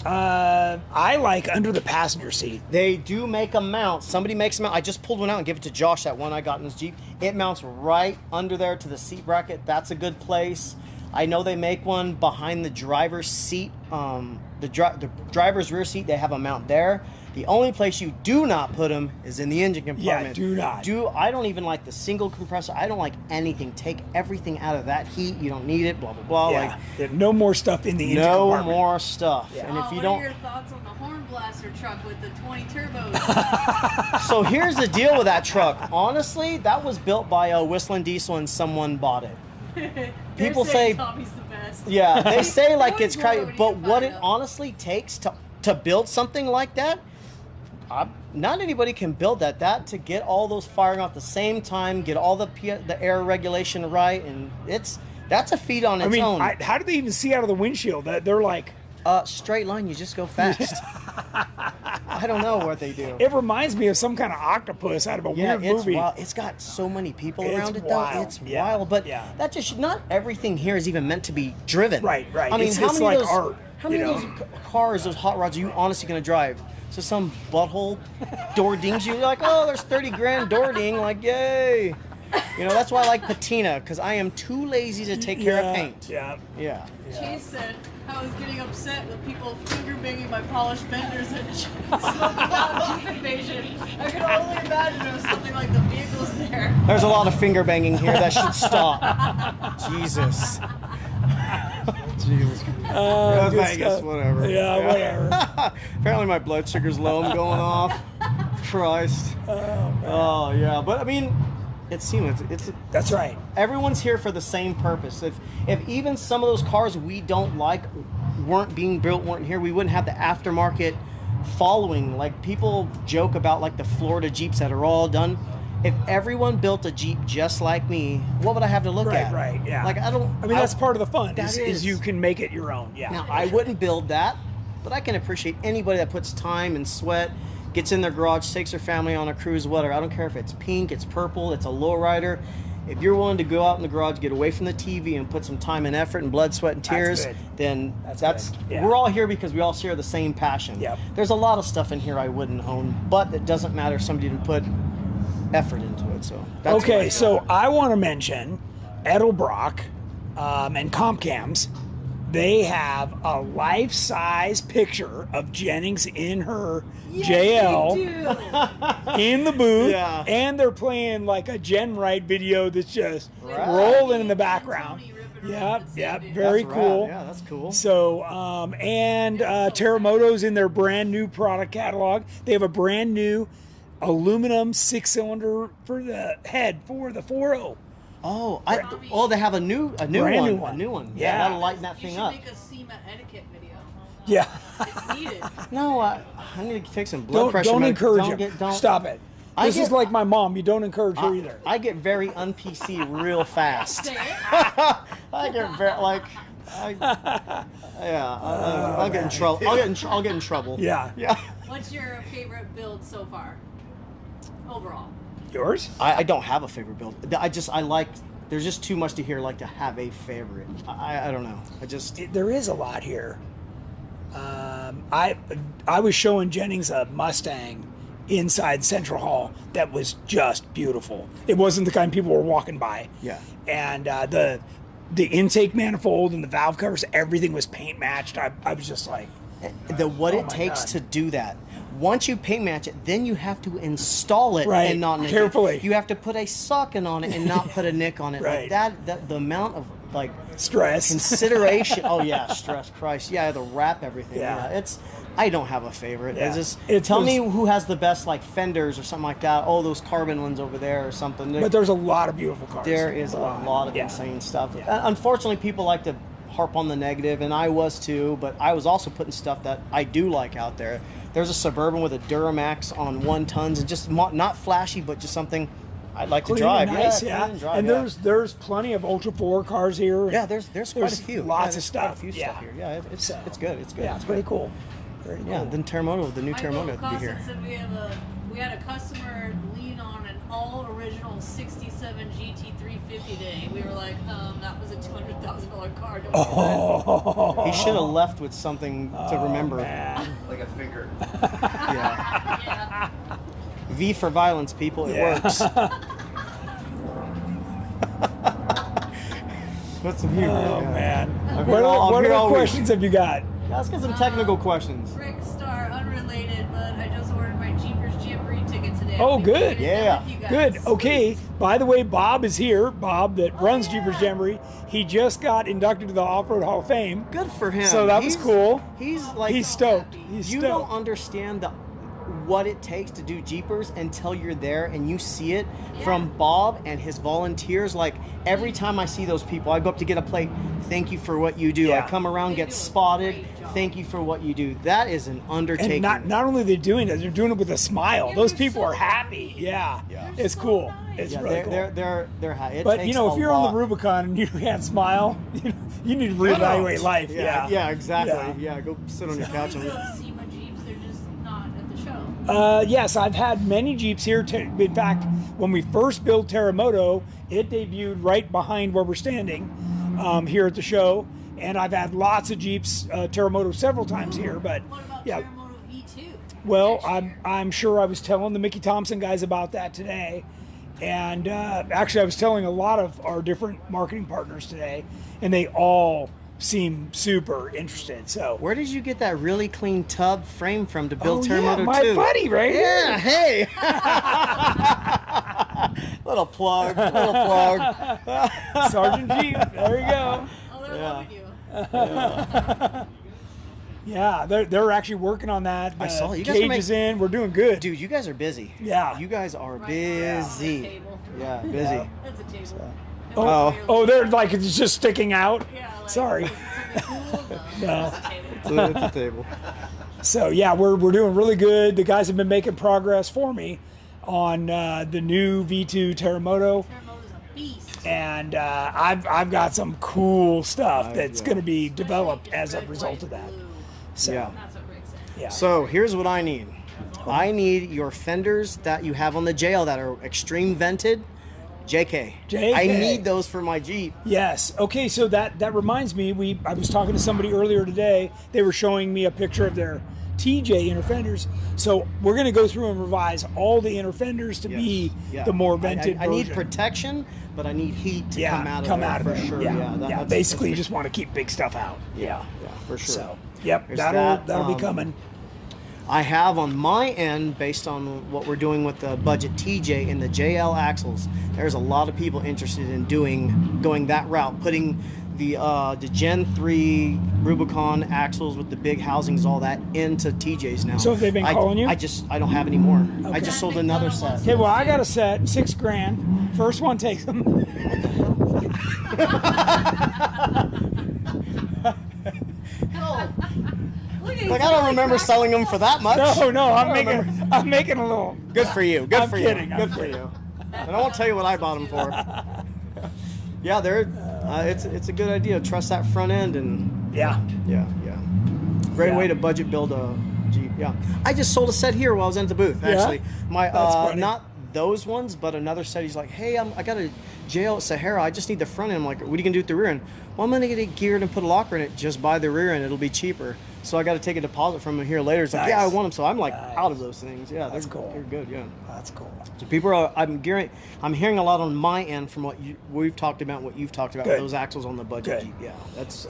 I like under the passenger seat. They do make a mount. Somebody makes a mount. I just pulled one out and give it to Josh, that one I got in his Jeep. It mounts right under there to the seat bracket. That's a good place. I know they make one behind the driver's seat. The driver's rear seat, they have a mount there. The only place you do not put them is in the engine compartment. do not. I don't even like the single compressor. I don't like anything. Take everything out of that heat. You don't need it, blah, blah, blah. Yeah. No more stuff in the engine No compartment. more stuff. Yeah. And if you what don't... are your thoughts on the Horn Blaster truck with the 20 turbos? So here's the deal with that truck. Honestly, that was built by a Whistling Diesel and someone bought it. People say, Tommy's the best. yeah, they say like it's Always more crazy, when but you what find it out. honestly takes to build something like that, not anybody can build that. That to get all those firing off at the same time, get all the air regulation right, and that's a feat on its own. How do they even see out of the windshield? They're like Straight line, you just go fast. I don't know what they do. It reminds me of some kind of octopus out of a weird it's movie. wild. It's got so many people It's around it, wild. though. It's Yeah. wild. But Yeah. that just not everything here is even meant to be driven. Right. I mean, It's how many like of those art, How many you of those cars, those hot rods, are you honestly going to drive? So some butthole door dings you. You're like, oh, there's 30 grand door ding. Like, yay. You know, that's why I like patina, because I am too lazy to take care of paint. Yeah. Yeah. Chase said I was getting upset with people finger banging my polished fenders and smoking out Jeep Invasion. I could only imagine it was something like the vehicles there. There's a lot of finger banging here. That should stop. Jesus. Jesus. Good Vegas, stuff. whatever. Yeah, whatever. Apparently my blood sugar's low. I'm going off. Christ. Oh, yeah. But I mean, it's SEMA. It's That's right. everyone's here for the same purpose. If even some of those cars we don't like weren't being built, weren't here, we wouldn't have the aftermarket following. Like, people joke about like the Florida Jeeps that are all done. If everyone built a Jeep just like me, what would I have to look at? Right, yeah. Like, I mean, that's part of the fun. That Is you can make it your own. Yeah. Now, I wouldn't build that, but I can appreciate anybody that puts time and sweat, gets in their garage, takes their family on a cruise, whatever. I don't care if it's pink, it's purple, it's a lowrider. If you're willing to go out in the garage, get away from the TV, and put some time and effort and blood, sweat, and tears, good. then That's good. Yeah. we're all here because we all share the same passion. Yep. There's a lot of stuff in here I wouldn't own, but it doesn't matter if somebody didn't put effort into it. So that's Okay, what- so I want to mention Edelbrock and Compcams. They have a life-size picture of Jennings in her JL in the booth, Yeah. and they're playing like a GenRight video that's just Right. rolling in the background. Yep, very That's cool. rad. Yeah, that's cool. So, and Terremoto's in their brand new product catalog. They have a brand new aluminum 6-cylinder for the head for the 4.0. Oh, they have a new Brand one. new one. A new one. Yeah. That'll lighten that You thing should up. make a SEMA etiquette video. Yeah. It's needed. No, I need to take some blood pressure. Don't encourage Don't him. get- don't- Stop it. I This is get- like my mom. You don't encourage her either. I get very un-PC real fast. Say it. I get very I'll get in trouble. I'll get in trouble. Yeah. Yeah. What's your favorite build so far? Overall. Yours? I don't have a favorite build. I like. There's just too much to hear like to have a favorite. I don't know. There is a lot here. I was showing Jennings a Mustang inside Central Hall that was just beautiful. It wasn't the kind people were walking by. Yeah. And the intake manifold and the valve covers, everything was paint matched. I was just like, what it my takes God. to do that. Once you paint match it, then you have to install it Right, and not nick carefully. it. You have to put a socket on it and not put a nick on it. Right. Like that the amount of like stress. consideration. Oh yeah, stress, Christ. Yeah, to wrap everything. Yeah. I don't have a favorite. Yeah. It's just It's tell me those- who has the best like fenders or something like that. Oh, those carbon ones over there or something. But there's a lot of beautiful cars. There is a lot of Yeah. insane stuff. Yeah. Unfortunately, people like to harp on the negative, and I was too, but I was also putting stuff that I do like out there. There's a Suburban with a Duramax on 1 tons, and just not flashy, but just something I'd like to Clean drive. and nice, clean yeah. and drive, And yeah. there's plenty of Ultra 4 cars here. Yeah, there's quite a few. Lots Yeah, of there's stuff. Quite a few Yeah. stuff here. Yeah, it's So, good. It's good. Yeah, it's pretty good. cool. Very Yeah, cool. then Terremoto, the new Terremoto Michael to be here. Costin said we had a customer lean on an all original 67 GT350 day. We were like, that was a $200,000 car. Don't do Oh, He should have left with something to remember. man. Like a finger. Yeah. that. Yeah. V for violence, people. It Yeah. works. What's some humor? Oh, Yeah. man. I'm What here all- I'm other here all week. questions have you got? Let's get some technical questions. Rick Star, unrelated, but I just ordered my Jeepers Jamboree ticket today. Oh, I'm thinking good. of getting Yeah. that with you guys. Good. Okay. By the way, Bob is here. Bob that runs Jeepers Jamboree. He just got inducted to the Off-Road Hall of Fame. Good for him. So that was cool. He's like He's stoked. He's you stoked. don't understand what it takes to do Jeepers until you're there and you see it from Bob and his volunteers. Like every time I see those people, I go up to get a plate. Thank you for what you do. Yeah. I come around, get spotted. Thank you for what you do. That is an undertaking. And not only are they doing it, they're doing it with a smile. Those people are happy. Yeah. It's cool. It's really cool. They're it But takes you know, if a you're on lot. the Rubicon and you can't smile, you need to reevaluate life. Yeah, exactly. Yeah, go sit on your couch and SEMA Jeeps, they're just not at the show. Yes, I've had many Jeeps here. In fact, when we first built Terremoto, it debuted right behind where we're standing here at the show. And I've had lots of Jeeps, Terremoto several times here. But What about yeah, Terremoto V2? well, I'm sure I was telling the Mickey Thompson guys about that today. And actually, I was telling a lot of our different marketing partners today, and they all seem super interested. So where did you get that really clean tub frame from to build Terremoto 2? my buddy right Yeah, here. hey. Little plug. Sergeant Jeep. There you go. Oh, they're loving you. Yeah, they're actually working on that. I saw you guys Cage are is in. We're doing good. Dude, you guys are busy. Yeah. You guys are Right, busy. that's a table. Yeah, busy. That's a table. Oh, they're like it's just sticking out. Yeah, like, Sorry. something cool? No, No. that's a table. It's a table. So yeah, we're doing really good. The guys have been making progress for me on the new V2 Terremoto, Terremoto's a beast. and I've got some cool stuff that's yeah. going to be developed Especially as a red, result white, of that. blue. So Yeah. That's what Rick said. yeah. So here's what I need. I need your fenders that you have on the JL that are extreme vented. JK. JK. I need those for my Jeep. Yes. Okay. So that reminds me. I was talking to somebody earlier today. They were showing me a picture of their TJ inner fenders. So we're going to go through and revise all the inner fenders to be Yeah. the more vented I need version. protection, but I need heat to come out of there for it. sure. Yeah. That's- Basically, you that's just want to keep big stuff out. yeah, for sure. So yep, There's that'll that, be coming. I have on my end, based on what we're doing with the budget TJ and the JL axles, there's a lot of people interested in going that route, putting the Gen 3 Rubicon axles with the big housings, all that into TJs now. So have they been calling you? I don't have any more. I just sold another set. Okay, well, I got a set, $6,000. First one takes them. Look at Like I don't remember selling them for that much. No, I'm making a little. Good for you. Good I'm for kidding, you. I'm Good for you. And I won't tell you what I bought them for. Yeah, they're. It's a good idea. Trust that front end and Yeah. yeah. Great Yeah. way to budget build a Jeep. Yeah, I just sold a set here while I was in the booth. Yeah? Actually, my That's funny. not those ones, but another set. He's like, hey, I got a JL Sahara. I just need the front end. I'm like, what are you gonna do with the rear end? Well, I'm gonna get it geared and put a locker in it. Just buy the rear end. It'll be cheaper. So I got to take a deposit from him here later. It's like, Nice. yeah, I want them. So I'm like Nice. out of those things. Yeah, That's they're cool. They're good. Yeah. That's cool. So people are. I'm hearing a lot on my end from what we've talked about, what you've talked about. Good. Those axles on the budget Good. Jeep. Yeah, that's.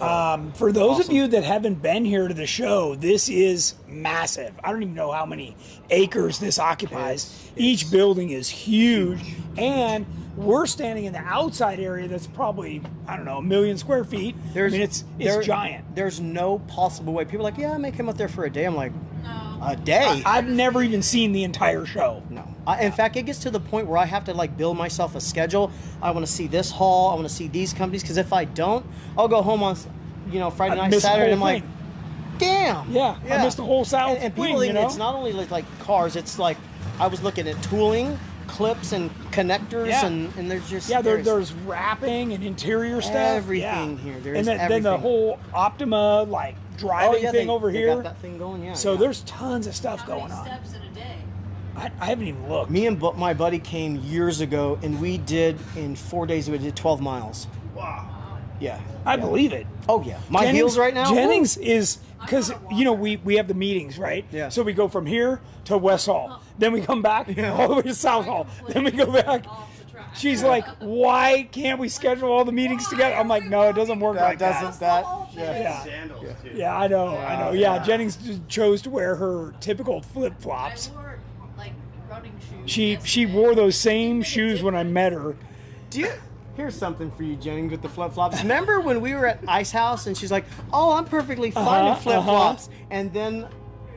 For those of awesome. you that haven't been here to the show, this is massive. I don't even know how many acres this occupies. Each building is huge, and we're standing in the outside area that's probably, I don't know, 1 million square feet. It's giant. There's no possible way. People are like, yeah, I may come up there for a day. I'm like, No. a day? I've never even seen the entire show. No. In fact, it gets to the point where I have to like build myself a schedule. I want to see this hall. I want to see these companies. Because if I don't, I'll go home on, Friday I night, miss the Saturday, whole and I'm like, thing. damn. Yeah, I missed the whole South And Wing, people, you know? it's not only like cars. It's like I was looking at tooling, clips, and connectors, Yeah. and there's just There's wrapping and interior stuff. everything Yeah. here. There and is then the everything. whole Optima driving thing over they here. got that thing going. Yeah. So yeah. there's tons of stuff How going many on. steps in a day? I haven't even looked. Me and my buddy came years ago, and we did in 4 days. We did 12 miles. Wow. Yeah. I believe it. Oh yeah. My heels right now. Jennings is because we have the meetings, right? Yeah. So we go from here to West Hall, then we come back all the way to South Hall, then we go back. Off the track. She's like, "Why can't we schedule all the meetings together?" I'm like, "No, it doesn't work like that." Yeah. Sandals, too. Yeah, I know. Yeah, Jennings just chose to wear her typical flip flops. I wore like running shoes. She yesterday. wore those same shoes when I met her. Here's something for you, Jennings, with the flip flops. Remember when we were at Ice House and she's like, "Oh, I'm perfectly fine in flip flops," and then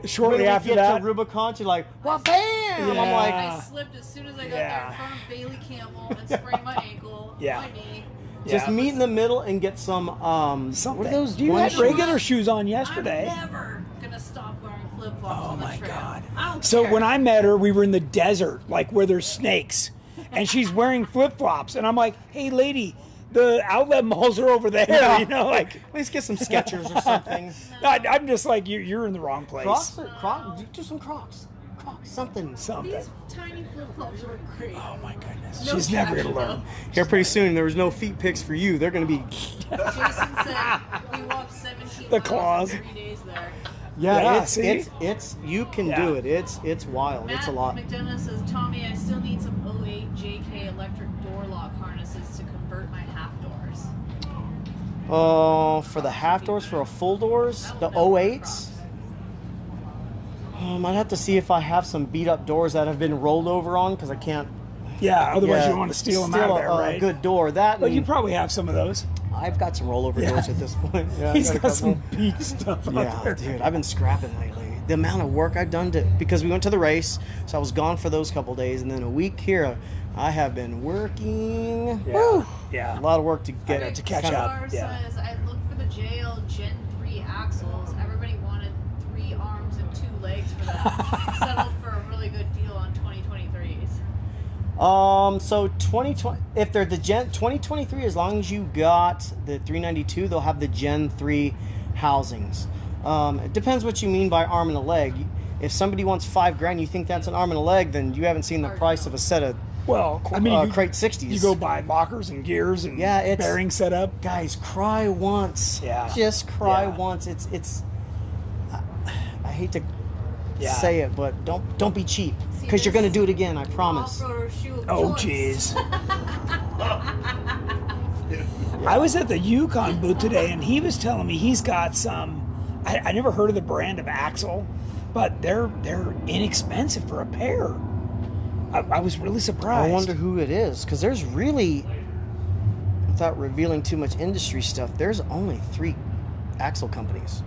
shortly when after we get that, to Rubicon, you're like, well, bam! I'm like, I slipped as soon as I got there in front of Bailey Campbell and sprained my ankle, my knee. just meet in the middle and get some, something. what are those? You had shoes? regular shoes on yesterday. I'm never gonna stop wearing flip-flops Oh on the my trail. God. I don't So care. when I met her, we were in the desert, like where there's snakes, and she's wearing flip-flops, and I'm like, hey, lady, the outlet malls are over there, you know, like. At least get some Skechers or something. I'm just like, you're in the wrong place. Crocs, do some Crocs, something. These tiny flip-flops are great. Oh my goodness. No She's never traction, gonna learn. Here pretty soon, there was no feet pics for you. They're gonna be. Jason said we walked 17 The miles claws. in 3 days there. Yeah, it's, see? it's you can do it. It's wild. It's a lot. Matt McDonough says, Tommy, I still need some 08 JK electric door lock harnesses to convert my half doors. For the half doors, for a full doors, the 08s. I'd have to see if I have some beat up doors that have been rolled over on because I can't. Yeah, otherwise you want to steal them out of there, right? A good door. That. But you probably have some of those. I've got some rollover doors at this point. Yeah, He's I've got a some couple. beat stuff out Yeah, there. dude, I've been scrapping lately. The amount of work I've done because we went to the race, so I was gone for those couple days, and then a week here, I have been working. Yeah. Woo! Yeah. A lot of work to get to catch kinda- up. Star Yeah. says, I looked for the JL Gen 3 axles. Everybody wanted 3 arms and 2 legs for them. Settled for a really good deal on 2023s. So 2020, if they're the Gen 2023, as long as you got the 392, they'll have the Gen 3 housings. It depends what you mean by arm and a leg. If somebody wants $5,000, you think that's an arm and a leg, then you haven't seen the price of a set of Well, I mean, you, crate 60s. you go buy lockers and gears and it's bearing setup. Guys, cry once. Yeah. Just cry Yeah. once. It's. I hate to Yeah. say it, but don't be cheap because you're gonna do it again. I promise. Off-roader shoe of Oh, choice. jeez. I was at the Yukon booth today, and he was telling me he's got some. I never heard of the brand of axle, but they're inexpensive for a pair. I was really surprised. I wonder who it is because there's really, without revealing too much industry stuff, there's only 3 axle companies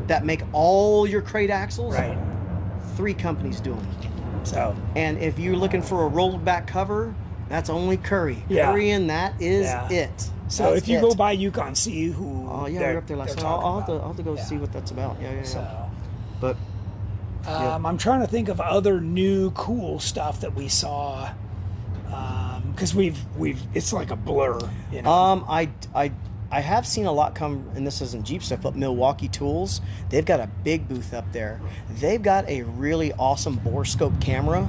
that make all your crate axles. Right. 3 companies do them. So. And if you're looking for a rolled back cover, that's only Curry. Yeah. Curry, and that is Yeah. it. So That's if you it. go by Yukon, see who. Oh yeah, we they're- were up there last they're night. I'll talking have to go about. see what that's about. Yeah. So. But I'm trying to think of other new cool stuff that we saw, because we've it's like a blur. You know? I have seen a lot come, and this isn't Jeep stuff, but Milwaukee Tools. They've got a big booth up there. They've got a really awesome bore scope camera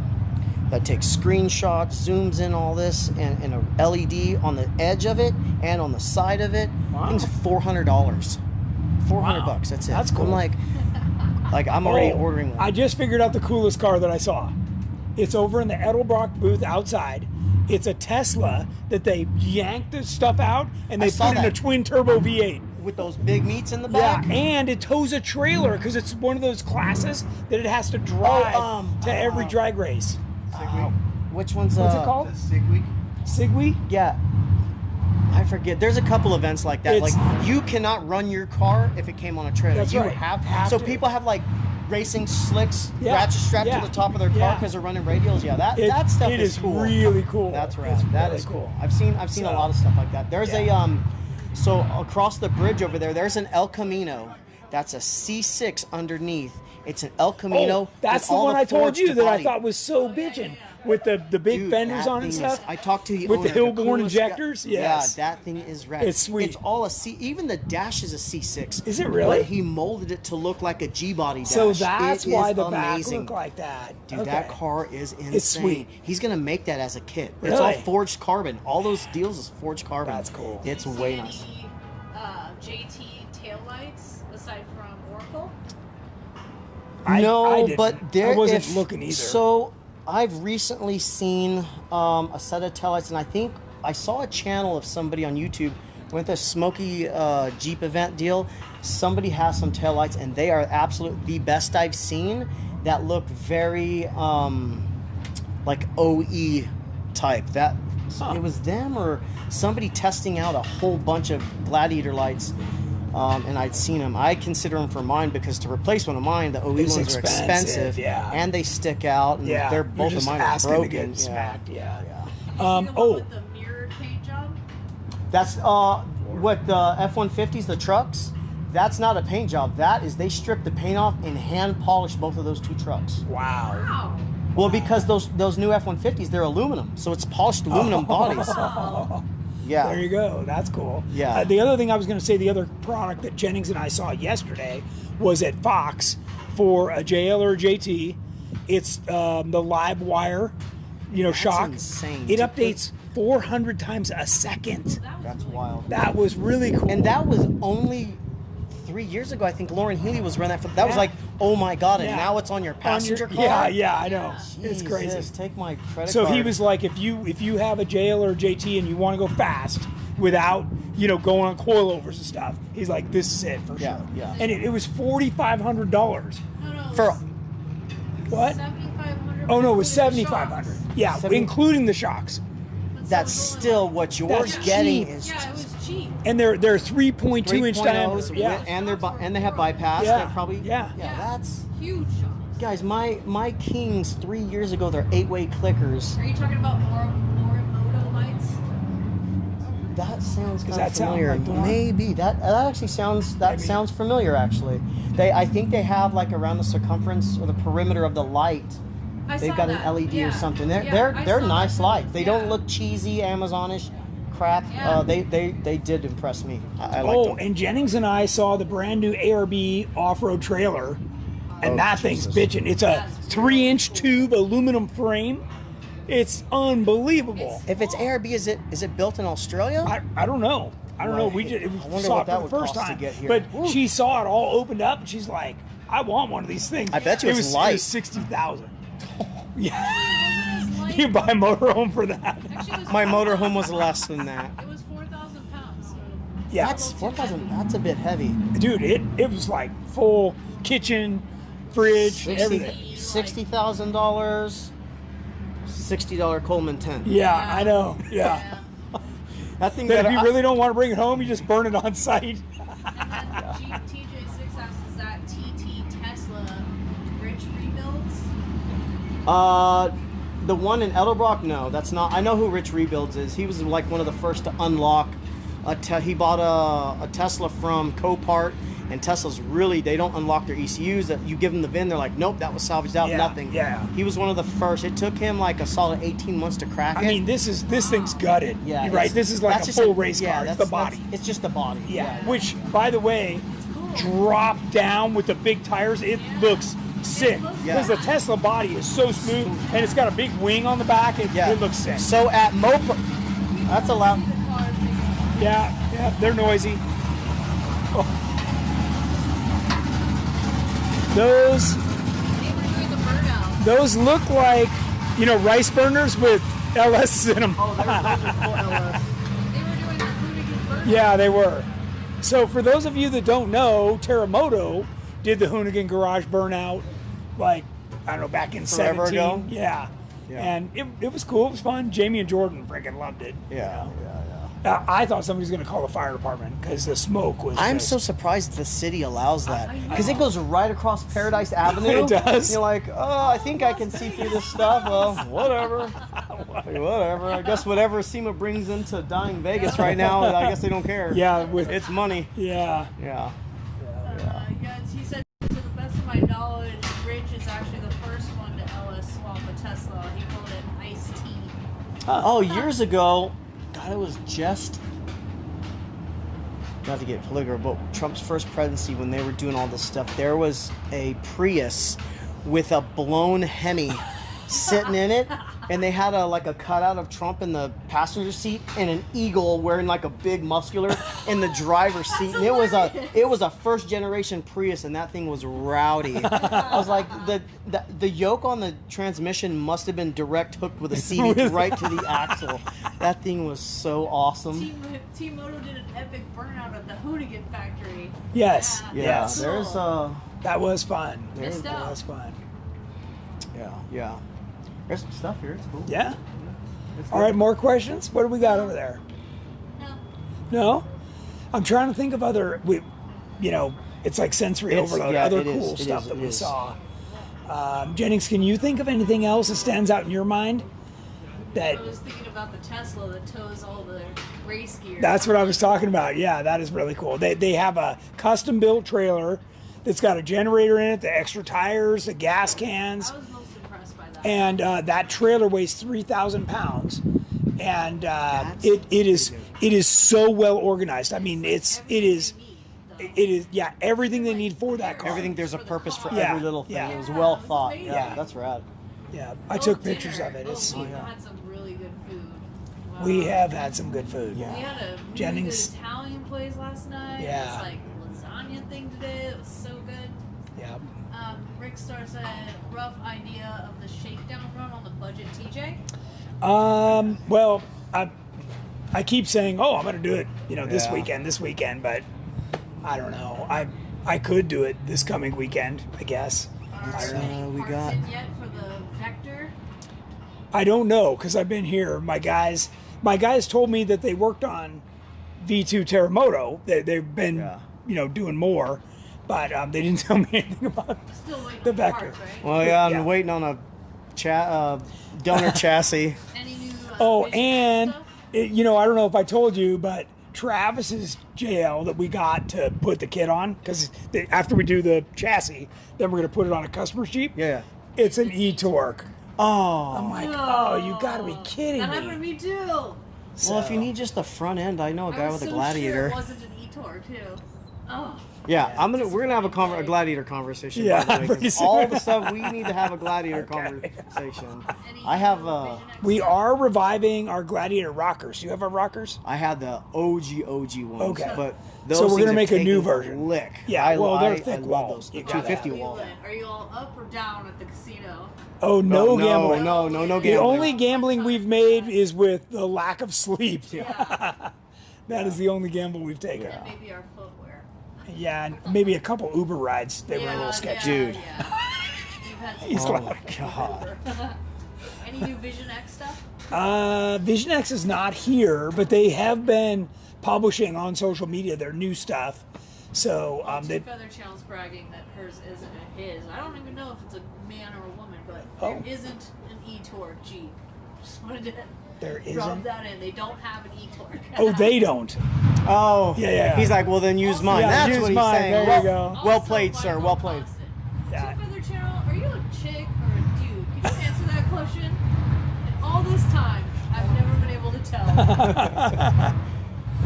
that takes screenshots, zooms in all this, and a LED on the edge of it and on the side of it. Wow. I think it's $400. $400 Wow. bucks. That's it. That's cool. I'm like I'm already Oh, ordering one. I just figured out the coolest car that I saw. It's over in the Edelbrock booth outside. It's a Tesla that they yanked the stuff out and I they saw put in a that. twin turbo V8. With those big meats in the Yeah, back. and it tows a trailer because it's one of those classes that it has to drive to every drag race. Which one's What's it called? Sig-Week. Sigwy? Yeah. I forget. There's a couple events like that. It's- Like you cannot run your car if it came on a trailer. That's you right. Have so to. people have like racing slicks, Yeah. ratchet strapped Yeah. to the top of their car Yeah. because they're running radials. Yeah, that stuff it is is cool. really cool. That's It's rad. That really is cool. I've seen a So, lot of stuff like that. There's yeah. so across the bridge over there's an El Camino. That's a C6 underneath. It's an El Camino. Oh, that's with the all one I told forged you that I body. thought was so bitchin'. With the big Dude, fenders that on and thing is- stuff. I talked to the with owner, the Hillborn coolest guy- injectors. Yes. Yeah, that thing is rad. It's sweet. It's all a C. Even the dash is a C6. Is it really? But he molded it to look like a G body dash. So that's It why is the amazing. back look like that. Dude, Okay. that car is insane. It's sweet. He's gonna make that as a kit. It's all Really? forged carbon. All those deals is forged carbon. That's cool. It's Do you way see nice. any, JT taillights aside from Oracle? No, I didn't. but there I wasn't if- looking either. So I've recently seen a set of taillights, and I think I saw a channel of somebody on YouTube with a smoky Jeep event deal. Somebody has some taillights, and they are absolute the best I've seen. That look very like OE type. That it was them or somebody testing out a whole bunch of Gladiator lights. and I'd seen them. I consider them for mine because to replace one of mine, the OE It's ones are expensive, yeah. and they stick out, and Yeah, they're you're both of just mine are asking to broken. get smacked, yeah. You see the one with the mirrored paint job? That's what the F-150s, the trucks. That's not a paint job. That is, they stripped the paint off and hand polished both of those two trucks. Wow. Wow. Well, because those new F-150s, they're aluminum, so it's polished aluminum bodies. Wow. Yeah. There you go. That's cool. Yeah. The other thing I was going to say, the other product that Jennings and I saw yesterday was at Fox for a JL or a JT. It's the live wire, shock. insane. It updates 400 times a second. That's wild. That was really cool. And that was only 3 years ago. I think Lauren Healy was running that for. That was Yeah. like, oh my god! And Yeah. now it's on your passenger car. Yeah, I know. It's Jesus, crazy. Take my credit So card. he was like, if you have a JL or a JT and you want to go fast without going on coilovers and stuff, he's like, this is it for Yeah, sure. yeah. And it was $4,500. No, For What? 7,500. Oh no, it was including the 7,500. shocks. Yeah, including the shocks. But that's so still going what you're That's getting cheap. is Yeah, it was cheap. And they're 3.2 inch 3.0s diameters. Yeah. and they have bypass. Yeah. They're probably Yeah. That's Huge shocks. guys. My Kings 3 years ago. They're 8-way clickers. Are you talking about Morimoto lights? That sounds kind that of sound familiar. like the one? Maybe that actually sounds Maybe. sounds familiar. Actually, I think they have like around the circumference or the perimeter of the light. They've got an LED or something. They're nice lights. They don't look cheesy, Amazonish crap. Yeah. They did impress me. I liked them. And Jennings and I saw the brand new ARB off-road trailer, and Oh, that thing's Jesus. bitching. It's a 3-inch tube aluminum frame. It's unbelievable. If it's ARB, is it built in Australia? I don't know. I don't know. We Right. just I wonder saw what it that for would the first cost to time. get here. But Woo. she saw it all opened up, and she's like, "I want one of these things." I bet you it it's was, light. It was 60,000. Yeah, It was you like, buy a motorhome for that. actually, it was My motorhome was less than that. It was 4,000 pounds. So Yeah, That's 4,000. That's a bit heavy. dude. It was like full kitchen, fridge, everything. $60,000. $60 Coleman tent. Yeah, I know. Yeah. That thing That that if you really don't want to bring it home, you just burn it on site. And then TJ6 asks, is that TT Tesla rich rebuilds? The one in Edelbrock, no, that's not. I know who Rich Rebuilds is. He was like one of the first to unlock. He bought a Tesla from Copart, and Tesla's really, they don't unlock their ECUs. That you give them the VIN, they're like, nope, that was salvaged out, Yeah, nothing. yeah. He was one of the first. It took him like a solid 18 months to crack it. I mean, this thing's gutted. yeah, You're right. it's- This is like that's a just full race yeah, car. It's that's- the body. It's just the body. Yeah. Which, by the way, dropped down with the big tires. It looks sick looks Yeah. because the Tesla body is so smooth and it's got a big wing on the back. It looks sick. So at Mopa, that's a loud. The car is big. Yeah, they're noisy. Oh. Those They were doing the burnout. those look like rice burners with LS in them. They were doing the Hoonigan burnout. Yeah, they were. So for those of you that don't know, Terremoto did the Hoonigan Garage burnout, like, I don't know, back in Forever 17. ago? Yeah. Yeah. And it was cool. It was fun. Jamie and Jordan freaking loved it. Yeah. I thought somebody was going to call the fire department because the smoke was. I'm just- so surprised the city allows that I know. because it goes right across Paradise Avenue. It does. You're like, oh, I think I can see through this stuff. Well, whatever. Whatever. I guess whatever SEMA brings into dying Vegas right now, I guess they don't care. Yeah, with It's money. yeah. Yeah. Yes, he said, to the best of my knowledge, Rich is actually the first one to LS swap a Tesla. He called it an iced tea. Oh, years ago, God, it was just. Not to get political, but Trump's first presidency, when they were doing all this stuff, there was a Prius with a blown Hemi sitting in it, and they had a cutout of Trump in the passenger seat and an eagle wearing like a big muscular in the driver's seat, and it was a first generation Prius, and that thing was rowdy. I was like, the yoke on the transmission must have been direct hooked with a CD right to the axle. That thing was so awesome. T-Moto did an epic burnout at the Hoonigan factory. Yes. Yeah. Yeah, Yes. there's That was fun. Missed That out. was fun. yeah. There's some stuff here. It's cool. Yeah. It's All good. right, more questions? What do we got over there? No. No? I'm trying to think of other. it's like sensory It's- overload, yeah, other it is, cool it stuff is, that it we is. saw. Jennings, can you think of anything else that stands out in your mind? I was thinking about the Tesla that tows all the race gear. That's what I was talking about. Yeah, that is really cool. They have a custom built trailer that's got a generator in it, the extra tires, the gas cans, I was most impressed by that. and that trailer weighs 3,000 pounds, and it is so well organized. I mean, it is everything they need for that car. Everything, there's a purpose for Yeah, every little thing. yeah. It was well It's thought. amazing. Yeah, that's rad. Yeah, I took pictures of it. We It's had some really good food. Wow. we have had some good food. We had a really Jennings. good Italian place last night. Yeah. This like lasagna thing today. It was so good. Yeah. Rick Star said rough idea of the shakedown run on the budget TJ. Well, I keep saying, I'm going to do it, this Yeah. weekend, but I don't know. I could do it this coming weekend, I guess. Are Let's, there any we parts got- in yet for the Vector? I don't know because I've been here. My guys told me that they worked on V2 Terremoto. They've been, Yeah. doing more, but they didn't tell me anything about Still waiting the on Vector. parts, right? Well, yeah, I'm Yeah. waiting on a donor chassis. Any new Vision And stuff? I don't know if I told you, but Travis's JL that we got to put the kit on, because after we do the chassis, then we're going to put it on a customer's Jeep. Yeah. It's an e-torque. Oh. I'm like, oh, you got to be kidding That happened to me. me too. Well, if you need just the front end, I know a guy I was with a so Gladiator. Sure it wasn't an e-torque too. Oh. Yeah, we're gonna have a Gladiator conversation. Yeah, by the way, 'cause pretty soon. all the stuff we need to have a Gladiator conversation. Any I have new Vision X We stuff? are reviving our Gladiator rockers. Do you have our rockers? I had the OG ones. Okay. But those So we're things gonna have make a new taken version. Lick. Yeah, well, they're I thick love walls. those. The You gotta 250 have it. wall. Wheeling, are you all up or down at the casino? Oh, no gambling. No The gambling. only gambling we've made is with the lack of sleep. Yeah. That is the only gamble we've taken. And maybe our footwear. Yeah, and maybe a couple Uber rides. They were a little sketchy. Dude. Yeah. We've had some He's Oh like, my god. Any new Vision X stuff? Vision X is not here, but they have been publishing on social media their new stuff. So Two Feather Channel's bragging that hers isn't a his. I don't even know if it's a man or a woman, but Oh. there isn't an e-torque Jeep. Just wanted to there rub isn't. that in. They don't have an e-torque. Oh, they don't. Oh. Yeah. He's like, well, then use mine. Yeah, That's use what he's mine. saying. There well, you go. well played, sir. Michael Well played. Austin. Yeah. Two Feather Channel, are you a chick or a dude? Can you answer that question? And all this time, I've never been able to tell.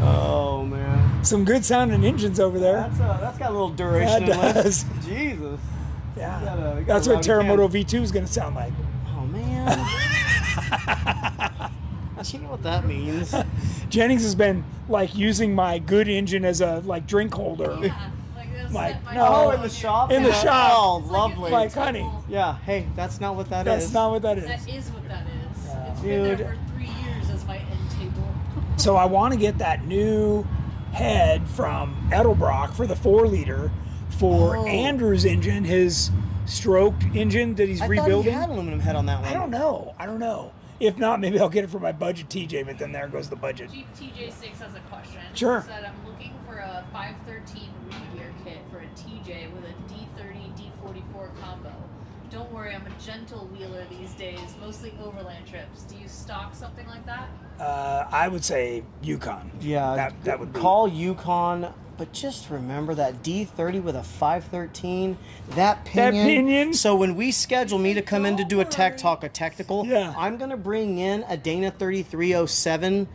Oh man. Some good sounding engines over there. That's got a little duration. That left. does. Jesus. Yeah. You gotta That's what run Terremoto V2 is going to sound like. Oh man. You know what that means? Jennings has been like using my good engine as a drink holder. Yeah, like this. Like, my no. Oh, phone in the here. shop. In the Yeah. shop. Oh, It's lovely. Like, honey. Yeah. Hey, that's not what that is. That's not what that is. That is what that is. Yeah. It's been there Dude. for 3 years as my end table. So I want to get that new head from Edelbrock for the 4-liter for Oh. Andrew's engine, his stroked engine that he's I rebuilding. thought you had aluminum head on that one. I don't know. If not, maybe I'll get it for my budget TJ, but then there goes the budget. Jeep TJ6 has a question. Sure. He said, I'm looking for a 513 regear kit for a TJ with a D30 D44 combo. Don't worry, I'm a gentle wheeler these days, mostly overland trips. Do you stock something like that? I would say Yukon. Yeah, that would be. call Yukon, but just remember that D30 with a 513, that pinion. pinion? So when we schedule me to come in to do a tech talk, a technical, Yeah. I'm gonna bring in a Dana 3307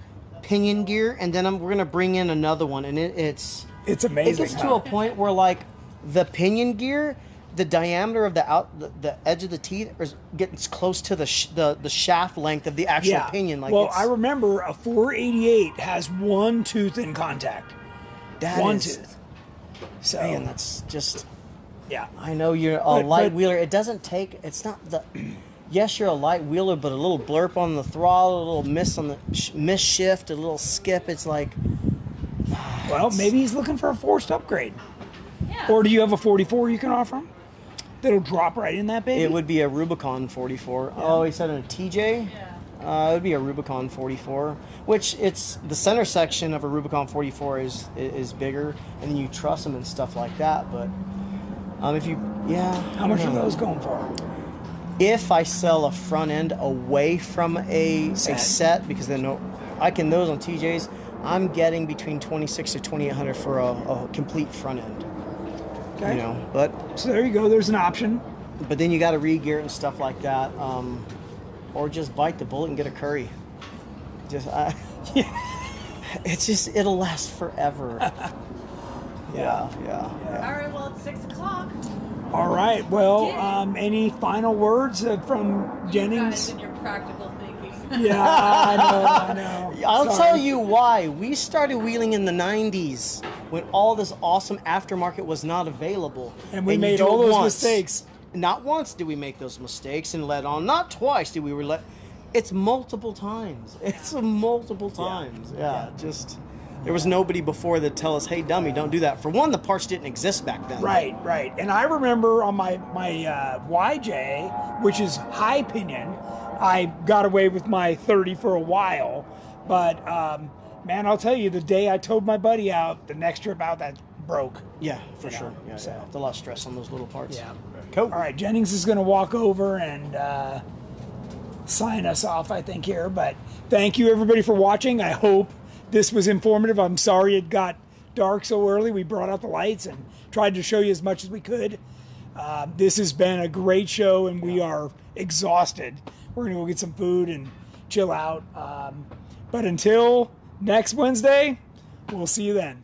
pinion gear, and then we're gonna bring in another one, and it's It's it amazing. gets to a point where like the pinion gear, the diameter of the edge of the teeth is getting close to the shaft length of the actual pinion. Like, well, it's, I remember a 488 has one tooth in contact. that One is- tooth. So Man, that's just. yeah. I know you're a But- light but- wheeler. It doesn't take. It's not the. Yes, you're a light wheeler, but a little blurp on the throttle, a little miss on the miss shift, a little skip. It's like. Well, maybe he's looking for a forced upgrade. Yeah. Or do you have a 44 you can offer him? That'll drop right in that baby. It would be a Rubicon 44. Oh, he said a TJ. Yeah. It would be a Rubicon 44, which it's the center section of a Rubicon 44 is bigger, and then you truss them and stuff like that. But if you, How much are those going for? If I sell a front end away from a set, because then those on TJs, I'm getting between 26 to 2,800 for a complete front end. Okay. You know, but So there you go. There's an option. but then you got to re-gear it and stuff like that, or just bite the bullet and get a curry. It's just it'll last forever. Yeah. All right, well, it's 6 o'clock. All right. Well, any final words from You Jennings? guys and your practical thinking. Yeah, I know. I'll Sorry. tell you why. We started wheeling in the 90s when all this awesome aftermarket was not available. And we you made do all it those once. mistakes. Not once did we make those mistakes and let on. Not twice did we let. It's multiple times. It's multiple times. Yeah. Just there was nobody before that tell us, "Hey, dummy, don't do that." For one, the parts didn't exist back then. Right. And I remember on my YJ, which is high pinion, I got away with my 30 for a while. But, man, I'll tell you, the day I towed my buddy out, the next trip out, that broke. Yeah, for You sure. know, Yeah, so. It's a lot of stress on those little parts. Yeah. Cool. All right, Jennings is going to walk over and sign us off, I think, here. But thank you, everybody, for watching. I hope this was informative. I'm sorry it got dark so early. We brought out the lights and tried to show you as much as we could. This has been a great show, and we are exhausted. We're going to go get some food and chill out. But until next Wednesday, we'll see you then.